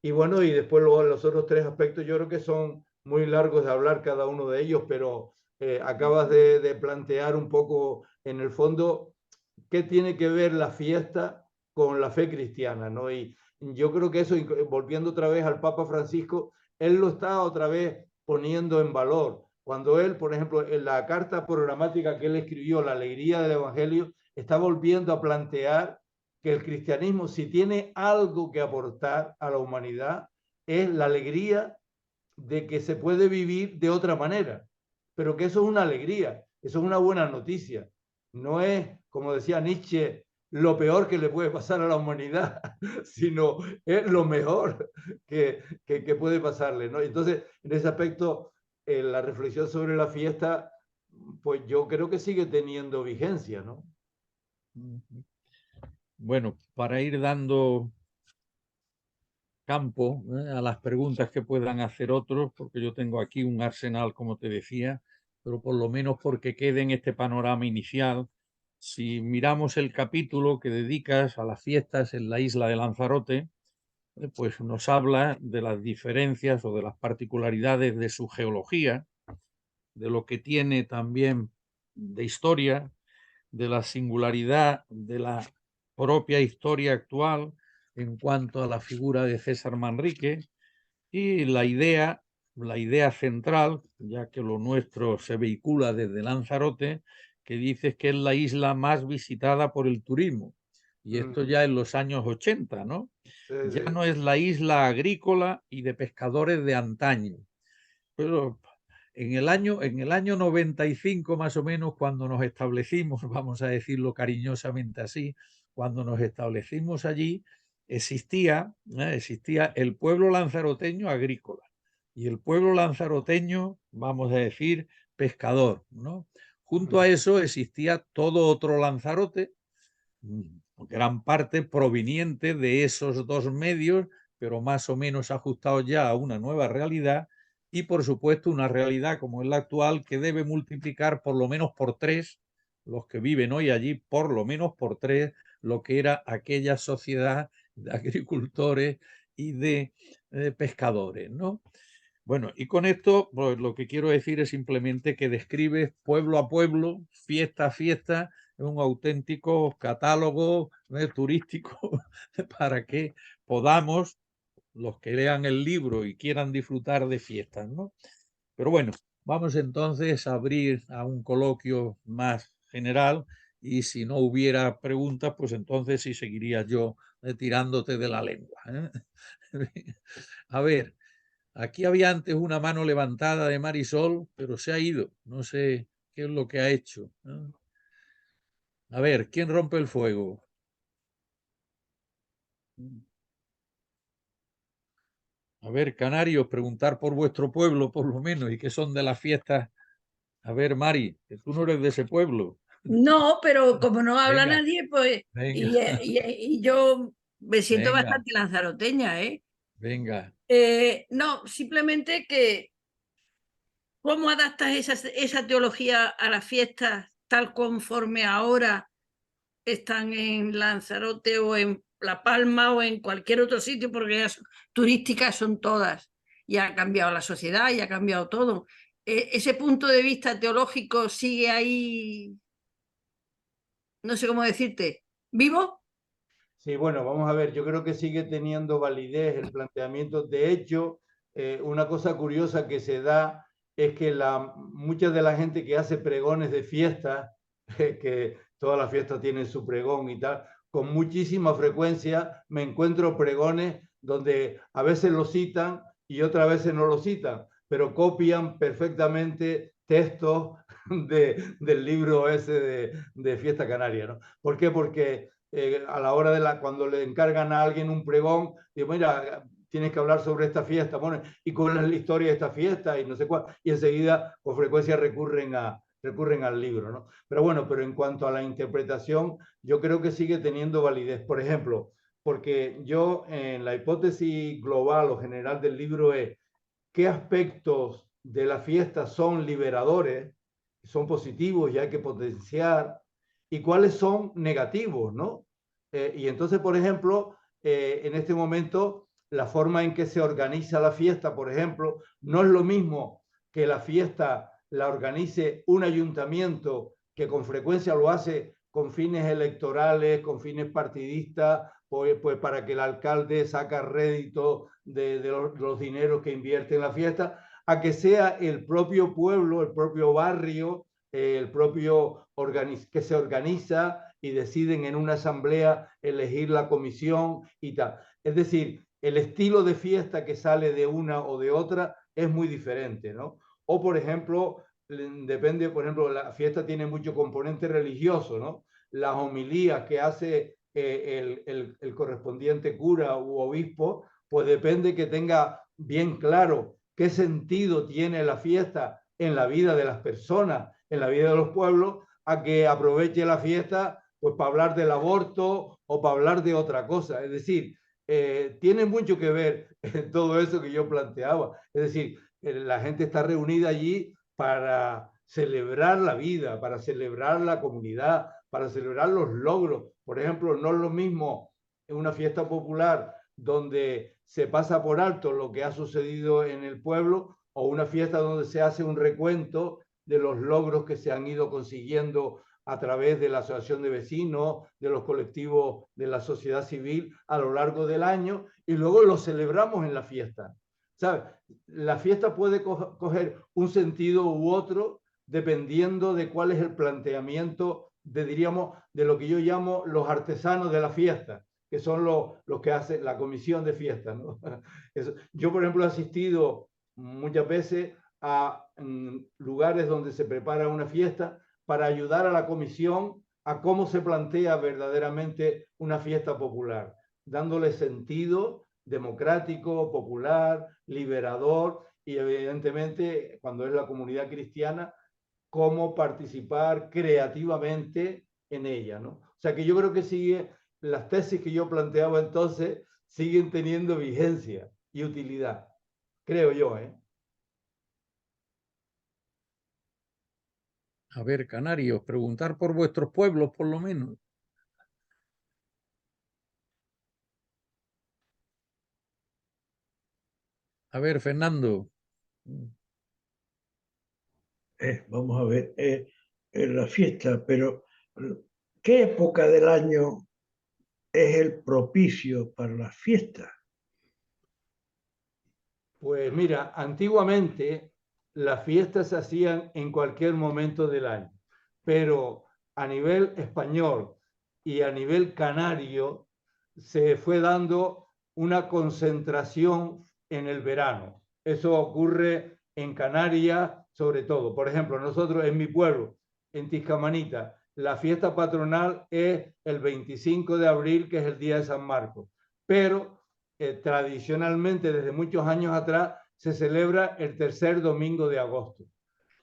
Y bueno, y después luego los otros tres aspectos yo creo que son muy largos de hablar cada uno de ellos, pero acabas de plantear un poco, en el fondo, qué tiene que ver la fiesta con la fe cristiana, ¿no? Y yo creo que eso, volviendo otra vez al Papa Francisco, él lo está otra vez poniendo en valor. Cuando él, por ejemplo, en la carta programática que él escribió, La alegría del Evangelio, está volviendo a plantear que el cristianismo, si tiene algo que aportar a la humanidad, es la alegría de que se puede vivir de otra manera, pero que eso es una alegría, eso es una buena noticia. No es, como decía Nietzsche, lo peor que le puede pasar a la humanidad, sino es lo mejor que puede pasarle, ¿no? Entonces, en ese aspecto, la reflexión sobre la fiesta, pues yo creo que sigue teniendo vigencia, ¿no? Bueno, para ir dando campo a las preguntas que puedan hacer otros, porque yo tengo aquí un arsenal, como te decía, pero por lo menos porque quede en este panorama inicial. Si miramos el capítulo que dedicas a las fiestas en la isla de Lanzarote, pues nos habla de las diferencias o de las particularidades de su geología, de lo que tiene también de historia, de la singularidad de la propia historia actual en cuanto a la figura de César Manrique y la idea central, ya que lo nuestro se vehicula desde Lanzarote, que dice que es la isla más visitada por el turismo. Y esto ya en los años 80, ¿no? Sí, Ya sí. no es la isla agrícola y de pescadores de antaño. Pero en el año 95 más o menos, cuando nos establecimos, vamos a decirlo cariñosamente así, cuando nos establecimos allí, existía el pueblo lanzaroteño agrícola y el pueblo lanzaroteño, vamos a decir, pescador, ¿no? Junto a eso existía todo otro Lanzarote, gran parte proveniente de esos dos medios, pero más o menos ajustados ya a una nueva realidad y, por supuesto, una realidad como es la actual que debe multiplicar por lo menos por tres los que viven hoy allí, por lo menos por tres lo que era aquella sociedad de agricultores y de pescadores, ¿no? Bueno, y con esto pues, lo que quiero decir es simplemente que describes pueblo a pueblo, fiesta a fiesta, un auténtico catálogo turístico para que podamos, los que lean el libro y quieran disfrutar de fiestas, ¿no? Pero bueno, vamos entonces a abrir a un coloquio más general y si no hubiera preguntas, pues entonces sí seguiría yo tirándote de la lengua, ¿eh? A ver. Aquí había antes una mano levantada de Marisol, pero se ha ido. No sé qué es lo que ha hecho, ¿no? A ver, ¿quién rompe el fuego? A ver, canarios, preguntar por vuestro pueblo, por lo menos, y qué son de las fiestas. A ver, Mari, que tú no eres de ese pueblo. No, pero como no habla Venga, nadie, pues. venga, Y yo me siento venga, bastante lanzaroteña, ¿eh? venga. No, simplemente que. ¿Cómo adaptas esa teología a las fiestas tal conforme ahora están en Lanzarote o en La Palma o en cualquier otro sitio? Porque ya turísticas son todas. Y ha cambiado la sociedad y ha cambiado todo. Ese punto de vista teológico sigue ahí, no sé cómo decirte, vivo. Sí, bueno, vamos a ver, yo creo que sigue teniendo validez el planteamiento. De hecho, una cosa curiosa que se da es que mucha de la gente que hace pregones de fiesta, que todas las fiestas tienen su pregón y tal, con muchísima frecuencia me encuentro pregones donde a veces lo citan y otras veces no lo citan, pero copian perfectamente textos del libro ese de Fiesta Canaria, ¿no? ¿Por qué? Porque a la hora cuando le encargan a alguien un pregón, digo, mira, tienes que hablar sobre esta fiesta, bueno, y cuál es la historia de esta fiesta y no sé cuál, y enseguida con frecuencia recurren al libro, ¿no? Pero bueno, pero en cuanto a la interpretación, yo creo que sigue teniendo validez. Por ejemplo, porque yo en la hipótesis global o general del libro es qué aspectos de la fiesta son liberadores, son positivos y hay que potenciar, y cuáles son negativos, ¿no? Y entonces, por ejemplo, en este momento, la forma en que se organiza la fiesta, por ejemplo, no es lo mismo que la fiesta la organice un ayuntamiento que con frecuencia lo hace con fines electorales, con fines partidistas, pues para que el alcalde saca rédito de los dineros que invierte en la fiesta, a que sea el propio pueblo, el propio barrio, el propio que se organiza y deciden en una asamblea elegir la comisión y tal. Es decir, el estilo de fiesta que sale de una o de otra es muy diferente, ¿no? O, por ejemplo, depende, por ejemplo, la fiesta tiene mucho componente religioso, ¿no? Las homilías que hace el correspondiente cura u obispo, pues depende que tenga bien claro qué sentido tiene la fiesta en la vida de las personas, en la vida de los pueblos, a que aproveche la fiesta pues para hablar del aborto o para hablar de otra cosa. Es decir, tiene mucho que ver todo eso que yo planteaba. Es decir, la gente está reunida allí para celebrar la vida, para celebrar la comunidad, para celebrar los logros. Por ejemplo, no es lo mismo en una fiesta popular donde se pasa por alto lo que ha sucedido en el pueblo o una fiesta donde se hace un recuento de los logros que se han ido consiguiendo a través de la asociación de vecinos, de los colectivos de la sociedad civil a lo largo del año y luego lo celebramos en la fiesta. ¿Sabes? La fiesta puede coger un sentido u otro dependiendo de cuál es el planteamiento diríamos, de lo que yo llamo los artesanos de la fiesta, que son los que hacen la comisión de fiesta, ¿no? Yo, por ejemplo, he asistido muchas veces a lugares donde se prepara una fiesta para ayudar a la comisión a cómo se plantea verdaderamente una fiesta popular, dándole sentido democrático, popular, liberador y evidentemente cuando es la comunidad cristiana, cómo participar creativamente en ella, ¿no? O sea que yo creo que sigue, las tesis que yo planteaba entonces siguen teniendo vigencia y utilidad, creo yo, ¿eh? A ver, canarios, preguntar por vuestros pueblos, por lo menos. A ver, Fernando. Vamos a ver, la fiesta, pero ¿qué época del año es el propicio para las fiestas? Pues mira, antiguamente las fiestas se hacían en cualquier momento del año, pero a nivel español y a nivel canario se fue dando una concentración en el verano. Eso ocurre en Canarias sobre todo. Por ejemplo, nosotros en mi pueblo, en Tiscamanita, la fiesta patronal es el 25 de abril, que es el día de San Marcos, pero tradicionalmente desde muchos años atrás se celebra el tercer domingo de agosto.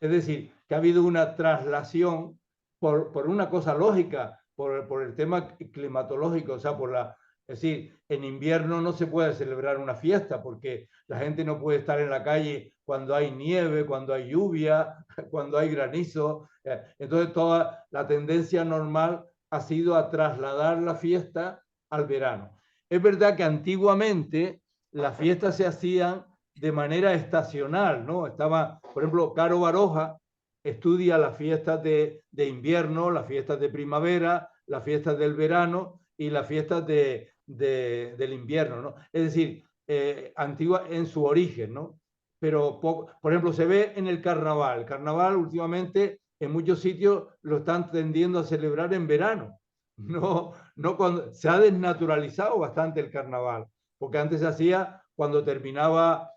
Es decir, que ha habido una traslación por una cosa lógica, por el tema climatológico, o sea, es decir, en invierno no se puede celebrar una fiesta porque la gente no puede estar en la calle cuando hay nieve, cuando hay lluvia, cuando hay granizo. Entonces, toda la tendencia normal ha sido a trasladar la fiesta al verano. Es verdad que antiguamente las fiestas se hacían de manera estacional, ¿no? Estaba, por ejemplo, Caro Baroja estudia las fiestas de invierno, las fiestas de primavera, las fiestas del verano y las fiestas del invierno, ¿no? Es decir, antigua en su origen, ¿no? Pero, por ejemplo, se ve en el carnaval. El carnaval últimamente en muchos sitios lo están tendiendo a celebrar en verano. No cuando se ha desnaturalizado bastante el carnaval, porque antes se hacía cuando terminaba,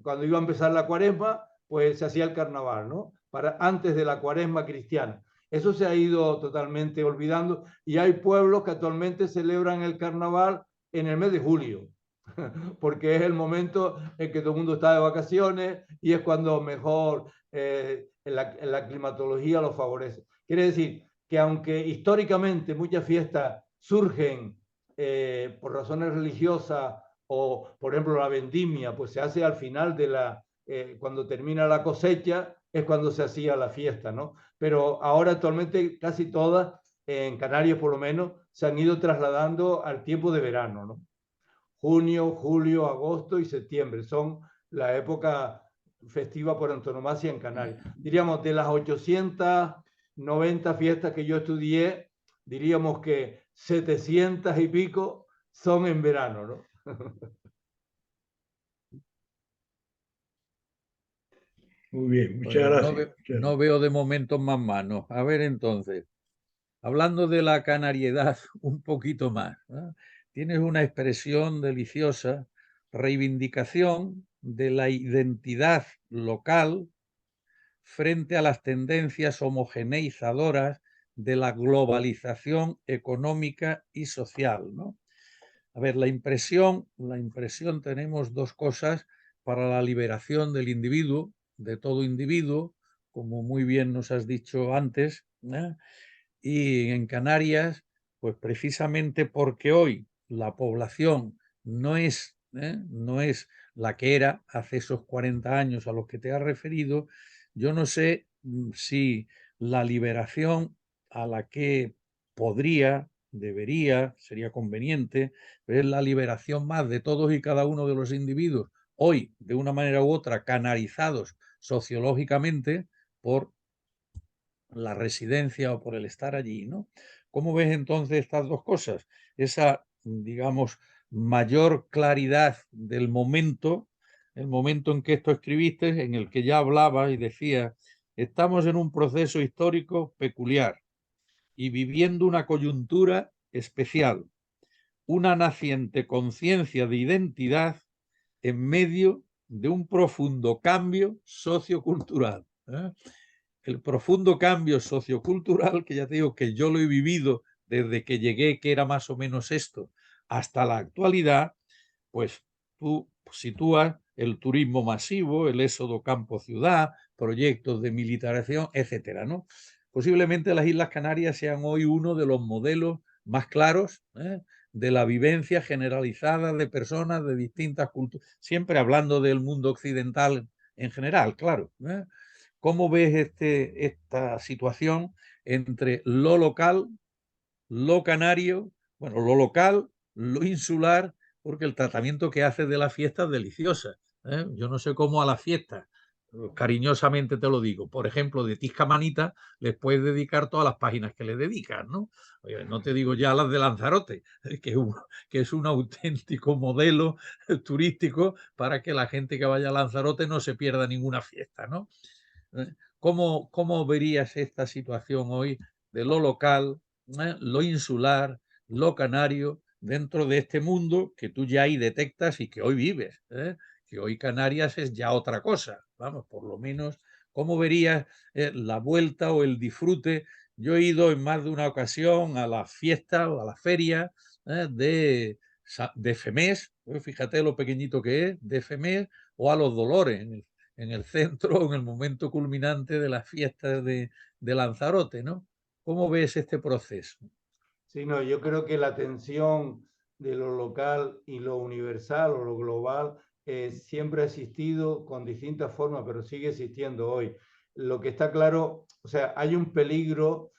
cuando iba a empezar la cuaresma, pues se hacía el carnaval, ¿no? Antes de la cuaresma cristiana. Eso se ha ido totalmente olvidando y hay pueblos que actualmente celebran el carnaval en el mes de julio, porque es el momento en que todo el mundo está de vacaciones y es cuando mejor en la climatología lo favorece. Quiere decir que aunque históricamente muchas fiestas surgen por razones religiosas o, por ejemplo, la vendimia, pues se hace al final cuando termina la cosecha, es cuando se hacía la fiesta, ¿no? Pero ahora actualmente casi todas, en Canarias por lo menos, se han ido trasladando al tiempo de verano, ¿no? Junio, julio, agosto y septiembre son la época festiva por antonomasia en Canarias. Diríamos, de las 890 fiestas que yo estudié, diríamos que 700 y pico son en verano, ¿no? Muy bien, muchas Bueno, gracias. no veo de momento más manos. A ver, entonces, hablando de la canariedad un poquito más, ¿no? Tienes una expresión deliciosa, reivindicación de la identidad local frente a las tendencias homogeneizadoras de la globalización económica y social, ¿no? A ver, la impresión tenemos dos cosas para la liberación del individuo, de todo individuo, como muy bien nos has dicho antes, ¿eh? Y en Canarias, pues precisamente porque hoy la población no es la que era hace esos 40 años a los que te has referido, yo no sé si la liberación a la que debería, sería conveniente, es la liberación más de todos y cada uno de los individuos, hoy, de una manera u otra, canalizados sociológicamente por la residencia o por el estar allí, ¿no? ¿Cómo ves entonces estas dos cosas? Esa, digamos, mayor claridad del momento, el momento en que esto escribiste, en el que ya hablaba y decía, estamos en un proceso histórico peculiar y viviendo una coyuntura especial, una naciente conciencia de identidad en medio de un profundo cambio sociocultural, ¿eh? El profundo cambio sociocultural, que ya te digo que yo lo he vivido desde que llegué, que era más o menos esto, hasta la actualidad, pues tú sitúas el turismo masivo, el éxodo campo-ciudad, proyectos de militarización, etcétera, ¿no? Posiblemente las Islas Canarias sean hoy uno de los modelos más claros, ¿eh?, de la vivencia generalizada de personas de distintas culturas, siempre hablando del mundo occidental en general, claro, ¿eh? ¿Cómo ves esta situación entre lo local, lo canario, bueno, lo local, lo insular, porque el tratamiento que hace de la fiesta es deliciosa, ¿eh? Yo no sé cómo a la fiesta, cariñosamente te lo digo, por ejemplo, de Tisca Manita, les puedes dedicar todas las páginas que le dedicas, ¿no? Oye, no te digo ya las de Lanzarote, que es un auténtico modelo turístico para que la gente que vaya a Lanzarote no se pierda ninguna fiesta, ¿no? ¿Cómo verías esta situación hoy de lo local, lo insular, lo canario, dentro de este mundo que tú ya ahí detectas y que hoy vives, ¿eh? Que hoy Canarias es ya otra cosa, vamos, por lo menos, ¿cómo verías la vuelta o el disfrute? Yo he ido en más de una ocasión a la fiesta o a la feria de FEMES, fíjate lo pequeñito que es, de FEMES, o a Los Dolores, en el centro, en el momento culminante de las fiestas de Lanzarote, ¿no? ¿Cómo ves este proceso? Sí, no, yo creo que la tensión de lo local y lo universal o lo global siempre ha existido con distintas formas, pero sigue existiendo hoy. Lo que está claro, o sea, hay un peligro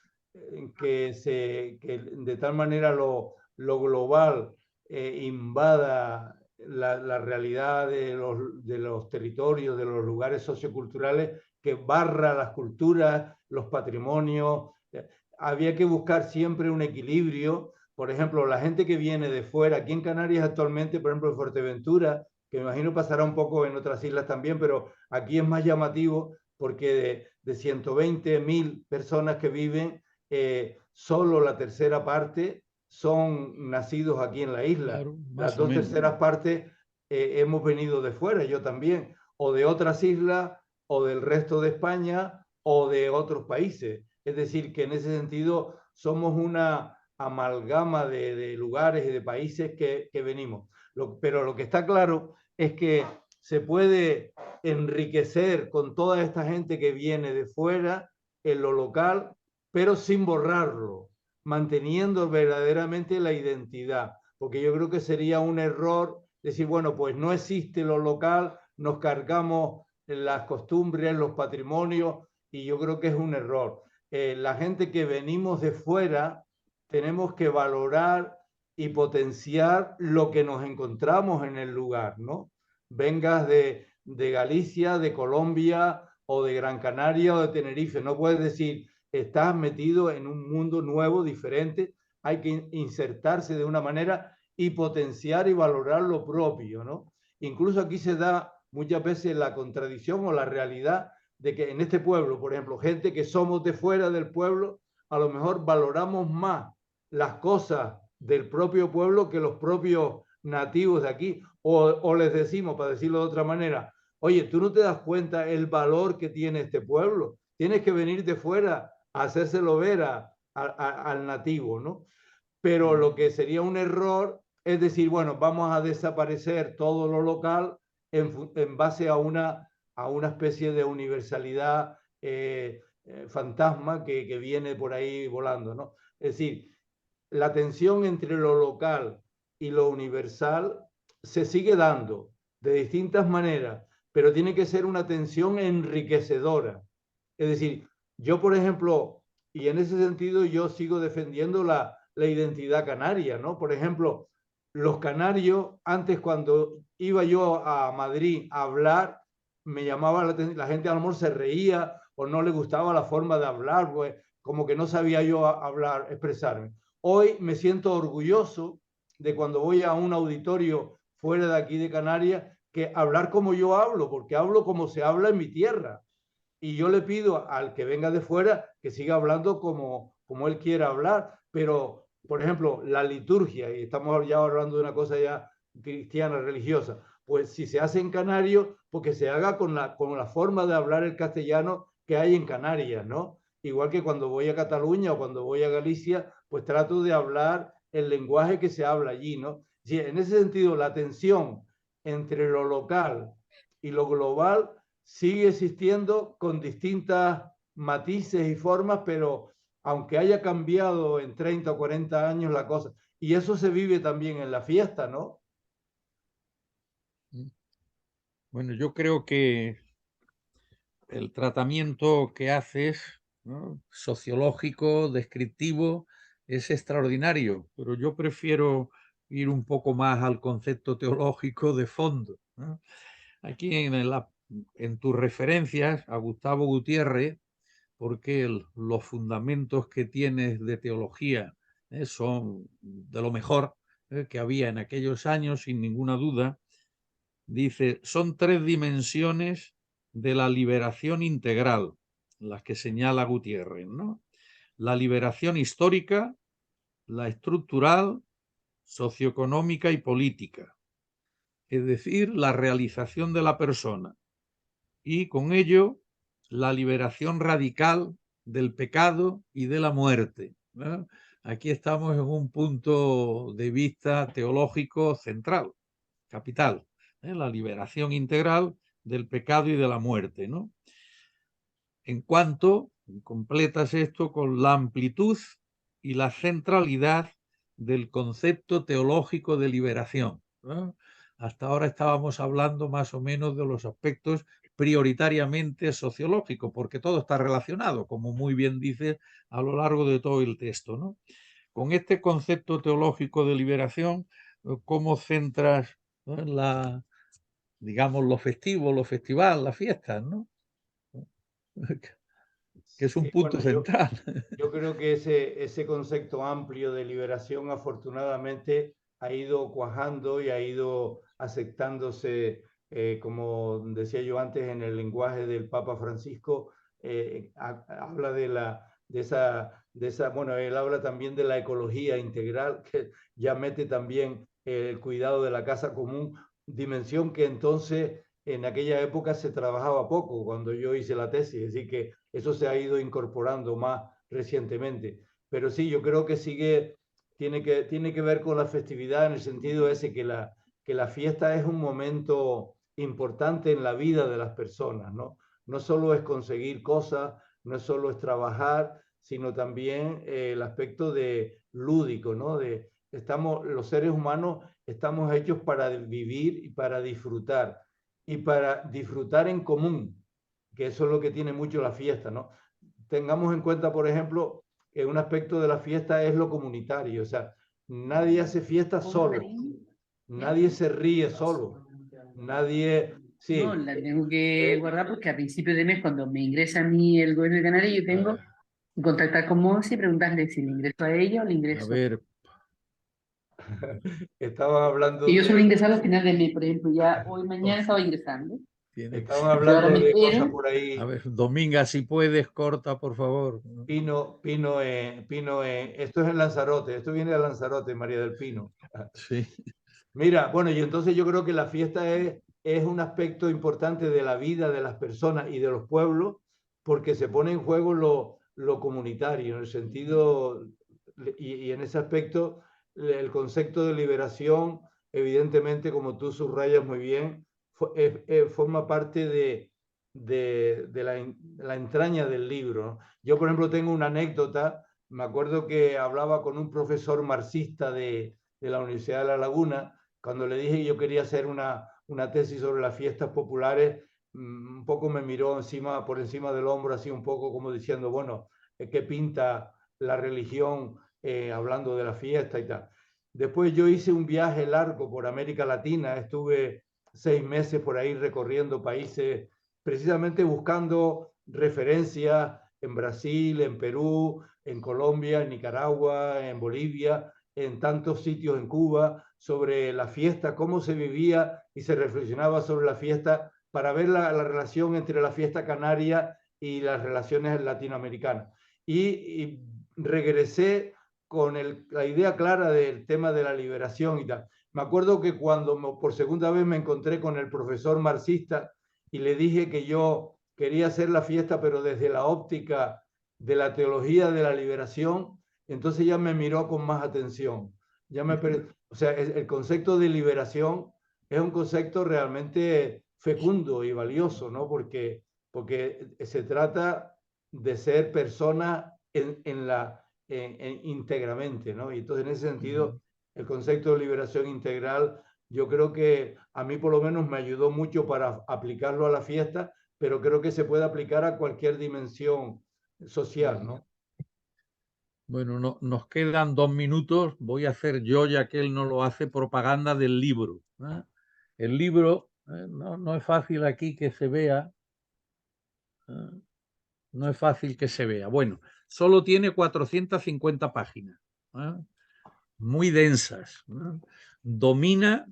que de tal manera lo global invada la realidad de los territorios, de los lugares socioculturales, que barra las culturas, los patrimonios. Había que buscar siempre un equilibrio. Por ejemplo, la gente que viene de fuera, aquí en Canarias actualmente, por ejemplo, en Fuerteventura, que me imagino pasará un poco en otras islas también, pero aquí es más llamativo porque de 120.000 personas que viven, solo la tercera parte son nacidos aquí en la isla. Claro, Las más o dos menos. terceras partes hemos venido de fuera, yo también, o de otras islas, o del resto de España, o de otros países. Es decir, que en ese sentido somos una amalgama de lugares y de países que venimos. Pero lo que está claro es que se puede enriquecer con toda esta gente que viene de fuera en lo local, pero sin borrarlo, manteniendo verdaderamente la identidad. Porque yo creo que sería un error decir, bueno, pues no existe lo local, nos cargamos las costumbres, los patrimonios, y yo creo que es un error. La gente que venimos de fuera tenemos que valorar y potenciar lo que nos encontramos en el lugar, ¿no? Vengas de Galicia, de Colombia o de Gran Canaria o de Tenerife. No puedes decir, estás metido en un mundo nuevo, diferente. Hay que insertarse de una manera y potenciar y valorar lo propio, ¿no? Incluso aquí se da muchas veces la contradicción o la realidad de que en este pueblo, por ejemplo, gente que somos de fuera del pueblo, a lo mejor valoramos más las cosas del propio pueblo que los propios nativos de aquí, o les decimos, para decirlo de otra manera, oye, tú no te das cuenta el valor que tiene este pueblo, tienes que venir de fuera a hacérselo ver al nativo, ¿no? Pero lo que sería un error es decir, bueno, vamos a desaparecer todo lo local en base a una especie de universalidad fantasma que viene por ahí volando, ¿no? Es decir, la tensión entre lo local y lo universal se sigue dando de distintas maneras, pero tiene que ser una tensión enriquecedora. Es decir, yo, por ejemplo, y en ese sentido yo sigo defendiendo la identidad canaria, ¿no? Por ejemplo, los canarios, antes cuando iba yo a Madrid a hablar, me llamaba la gente a lo mejor se reía o no le gustaba la forma de hablar, pues como que no sabía yo hablar, expresarme. Hoy me siento orgulloso de cuando voy a un auditorio fuera de aquí de Canarias, que hablar como yo hablo, porque hablo como se habla en mi tierra. Y yo le pido al que venga de fuera que siga hablando como él quiera hablar, pero, por ejemplo, la liturgia, y estamos ya hablando de una cosa ya cristiana, religiosa, pues si se hace en canario, porque se haga con la forma de hablar el castellano que hay en Canarias, ¿no? Igual que cuando voy a Cataluña o cuando voy a Galicia, pues trato de hablar el lenguaje que se habla allí, ¿no? Sí, en ese sentido, la tensión entre lo local y lo global sigue existiendo con distintas matices y formas, pero aunque haya cambiado en 30 o 40 años la cosa, y eso se vive también en la fiesta, ¿no? Bueno, yo creo que el tratamiento que haces, ¿no?, sociológico, descriptivo, es extraordinario, pero yo prefiero ir un poco más al concepto teológico de fondo, ¿no? Aquí en tus referencias a Gustavo Gutiérrez, porque los fundamentos que tienes de teología son de lo mejor que había en aquellos años, sin ninguna duda. Dice, son 3 dimensiones de la liberación integral, las que señala Gutiérrez, ¿no? La liberación histórica, la estructural, socioeconómica y política, es decir, la realización de la persona, y con ello la liberación radical del pecado y de la muerte, ¿no? Aquí estamos en un punto de vista teológico central, capital, la liberación integral del pecado y de la muerte, ¿no? En cuanto completas esto con la amplitud y la centralidad del concepto teológico de liberación, ¿no? Hasta ahora estábamos hablando más o menos de los aspectos prioritariamente sociológicos, porque todo está relacionado, como muy bien dice a lo largo de todo el texto, ¿no? Con este concepto teológico de liberación, ¿cómo centras, ¿no?, digamos, lo festivo, lo festival, las fiestas, ¿no? Que es un Sí, punto bueno, central. yo creo que ese concepto amplio de liberación afortunadamente ha ido cuajando y ha ido aceptándose, como decía yo antes, en el lenguaje del Papa Francisco, habla de esa, bueno, él habla también de la ecología integral, que ya mete también el cuidado de la casa común, dimensión que entonces en aquella época se trabajaba poco cuando yo hice la tesis, así que eso se ha ido incorporando más recientemente. Pero sí, yo creo que tiene que ver con la festividad en el sentido ese que la fiesta es un momento importante en la vida de las personas, ¿no? No solo es conseguir cosas, no solo es trabajar, sino también el aspecto de lúdico, ¿no? Los seres humanos estamos hechos para vivir y para disfrutar en común, que eso es lo que tiene mucho la fiesta, ¿no? Tengamos en cuenta, por ejemplo, que un aspecto de la fiesta es lo comunitario, o sea, nadie hace fiesta solo, nadie se ríe solo, nadie Sí. No, la tengo que guardar porque a principio de mes, cuando me ingresa a mí el gobierno de Canarias, yo tengo que contactar con Monse y preguntarle si le ingreso a ella o le A ingreso. ver, Estaban hablando Y yo suelo de, ingresar al final de mes, por ejemplo, ya hoy, mañana estaba ingresando. tiene que estaban Pero ahora hablando me de cosas espero. por ahí. A ver, Dominga, si puedes, corta, por favor. Pino, esto es en Lanzarote, esto viene de Lanzarote, María del Pino. Sí. Mira, bueno, y entonces yo creo que la fiesta es un aspecto importante de la vida de las personas y de los pueblos, porque se pone en juego lo comunitario, en el sentido, y en ese aspecto, el concepto de liberación, evidentemente, como tú subrayas muy bien, forma parte de la entraña del libro, ¿no? Yo, por ejemplo, tengo una anécdota, me acuerdo que hablaba con un profesor marxista de la Universidad de La Laguna, cuando le dije que yo quería hacer una tesis sobre las fiestas populares, un poco me miró por encima del hombro, así un poco como diciendo, bueno, ¿qué pinta la religión hablando de la fiesta y tal? Después yo hice un viaje largo por América Latina, estuve 6 meses por ahí recorriendo países, precisamente buscando referencias en Brasil, en Perú, en Colombia, en Nicaragua, en Bolivia, en tantos sitios en Cuba, sobre la fiesta, cómo se vivía y se reflexionaba sobre la fiesta para ver la relación entre la fiesta canaria y las relaciones latinoamericanas. Y regresé con la idea clara del tema de la liberación y tal. Me acuerdo que cuando por segunda vez me encontré con el profesor marxista y le dije que yo quería hacer la fiesta, pero desde la óptica de la teología de la liberación, entonces ya me miró con más atención. O sea, el concepto de liberación es un concepto realmente fecundo y valioso, ¿no? Porque se trata de ser persona íntegramente, ¿no? Y entonces en ese sentido, el concepto de liberación integral, yo creo que a mí por lo menos me ayudó mucho para aplicarlo a la fiesta, pero creo que se puede aplicar a cualquier dimensión social, ¿no? Bueno, nos quedan 2 minutos. Voy a hacer yo, ya que él no lo hace, propaganda del libro. El libro no es fácil aquí que se vea. No es fácil que se vea. Bueno, solo tiene 450 páginas. Muy densas. Domina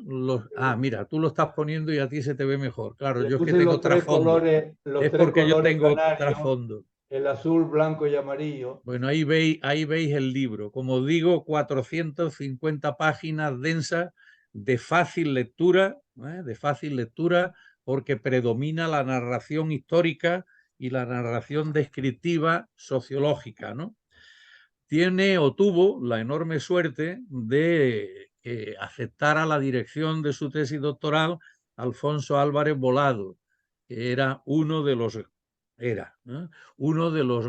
los... Ah, mira, tú lo estás poniendo y a ti se te ve mejor. Claro, Le yo es que puse tengo los tres trasfondo. colores, los Es tres porque yo colores tengo canarios, trasfondo. el azul, blanco y amarillo. Bueno, ahí veis el libro. Como digo, 450 páginas densas de fácil lectura, porque predomina la narración histórica y la narración descriptiva sociológica, ¿no? Tiene o tuvo la enorme suerte de aceptar a la dirección de su tesis doctoral Alfonso Álvarez Volado, que era uno de los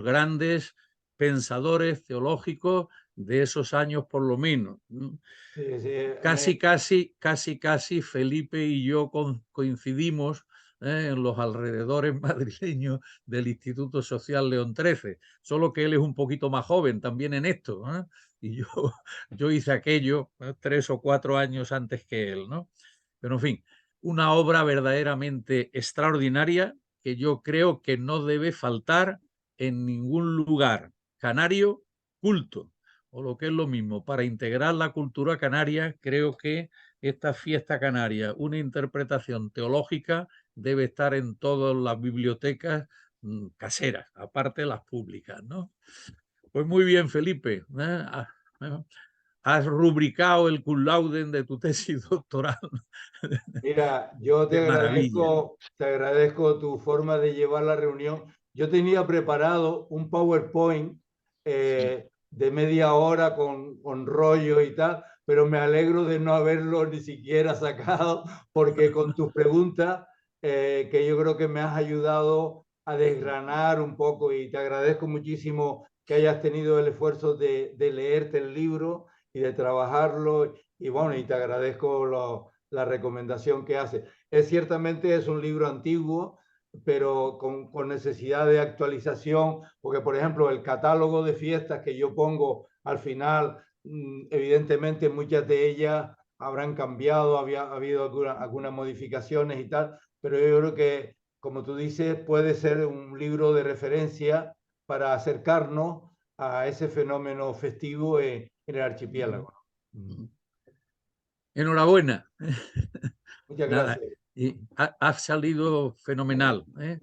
grandes pensadores teológicos de esos años, por lo menos. Sí, Casi Felipe y yo coincidimos en los alrededores madrileños del Instituto Social León XIII, solo que él es un poquito más joven también en esto, y yo hice aquello 3 o 4 años antes que él, ¿no? Pero en fin, una obra verdaderamente extraordinaria que yo creo que no debe faltar en ningún lugar canario culto, o lo que es lo mismo, para integrar la cultura canaria, creo que esta fiesta canaria, una interpretación teológica, debe estar en todas las bibliotecas caseras, aparte de las públicas, ¿no? Pues muy bien, Felipe. Has rubricado el cum laude de tu tesis doctoral. Mira, yo Qué maravilla. te agradezco tu forma de llevar la reunión. Yo tenía preparado un PowerPoint de media hora con rollo y tal, pero me alegro de no haberlo ni siquiera sacado, porque con tus preguntas, que yo creo que me has ayudado a desgranar un poco y te agradezco muchísimo que hayas tenido el esfuerzo de leerte el libro y de trabajarlo. Y bueno, y te agradezco la recomendación que hace. Ciertamente es un libro antiguo, pero con necesidad de actualización, porque por ejemplo el catálogo de fiestas que yo pongo al final, evidentemente muchas de ellas habrán cambiado, ha habido algunas modificaciones y tal, pero yo creo que, como tú dices, puede ser un libro de referencia para acercarnos a ese fenómeno festivo en el archipiélago. Enhorabuena. Muchas Nada, gracias. y ha salido fenomenal, ¿eh?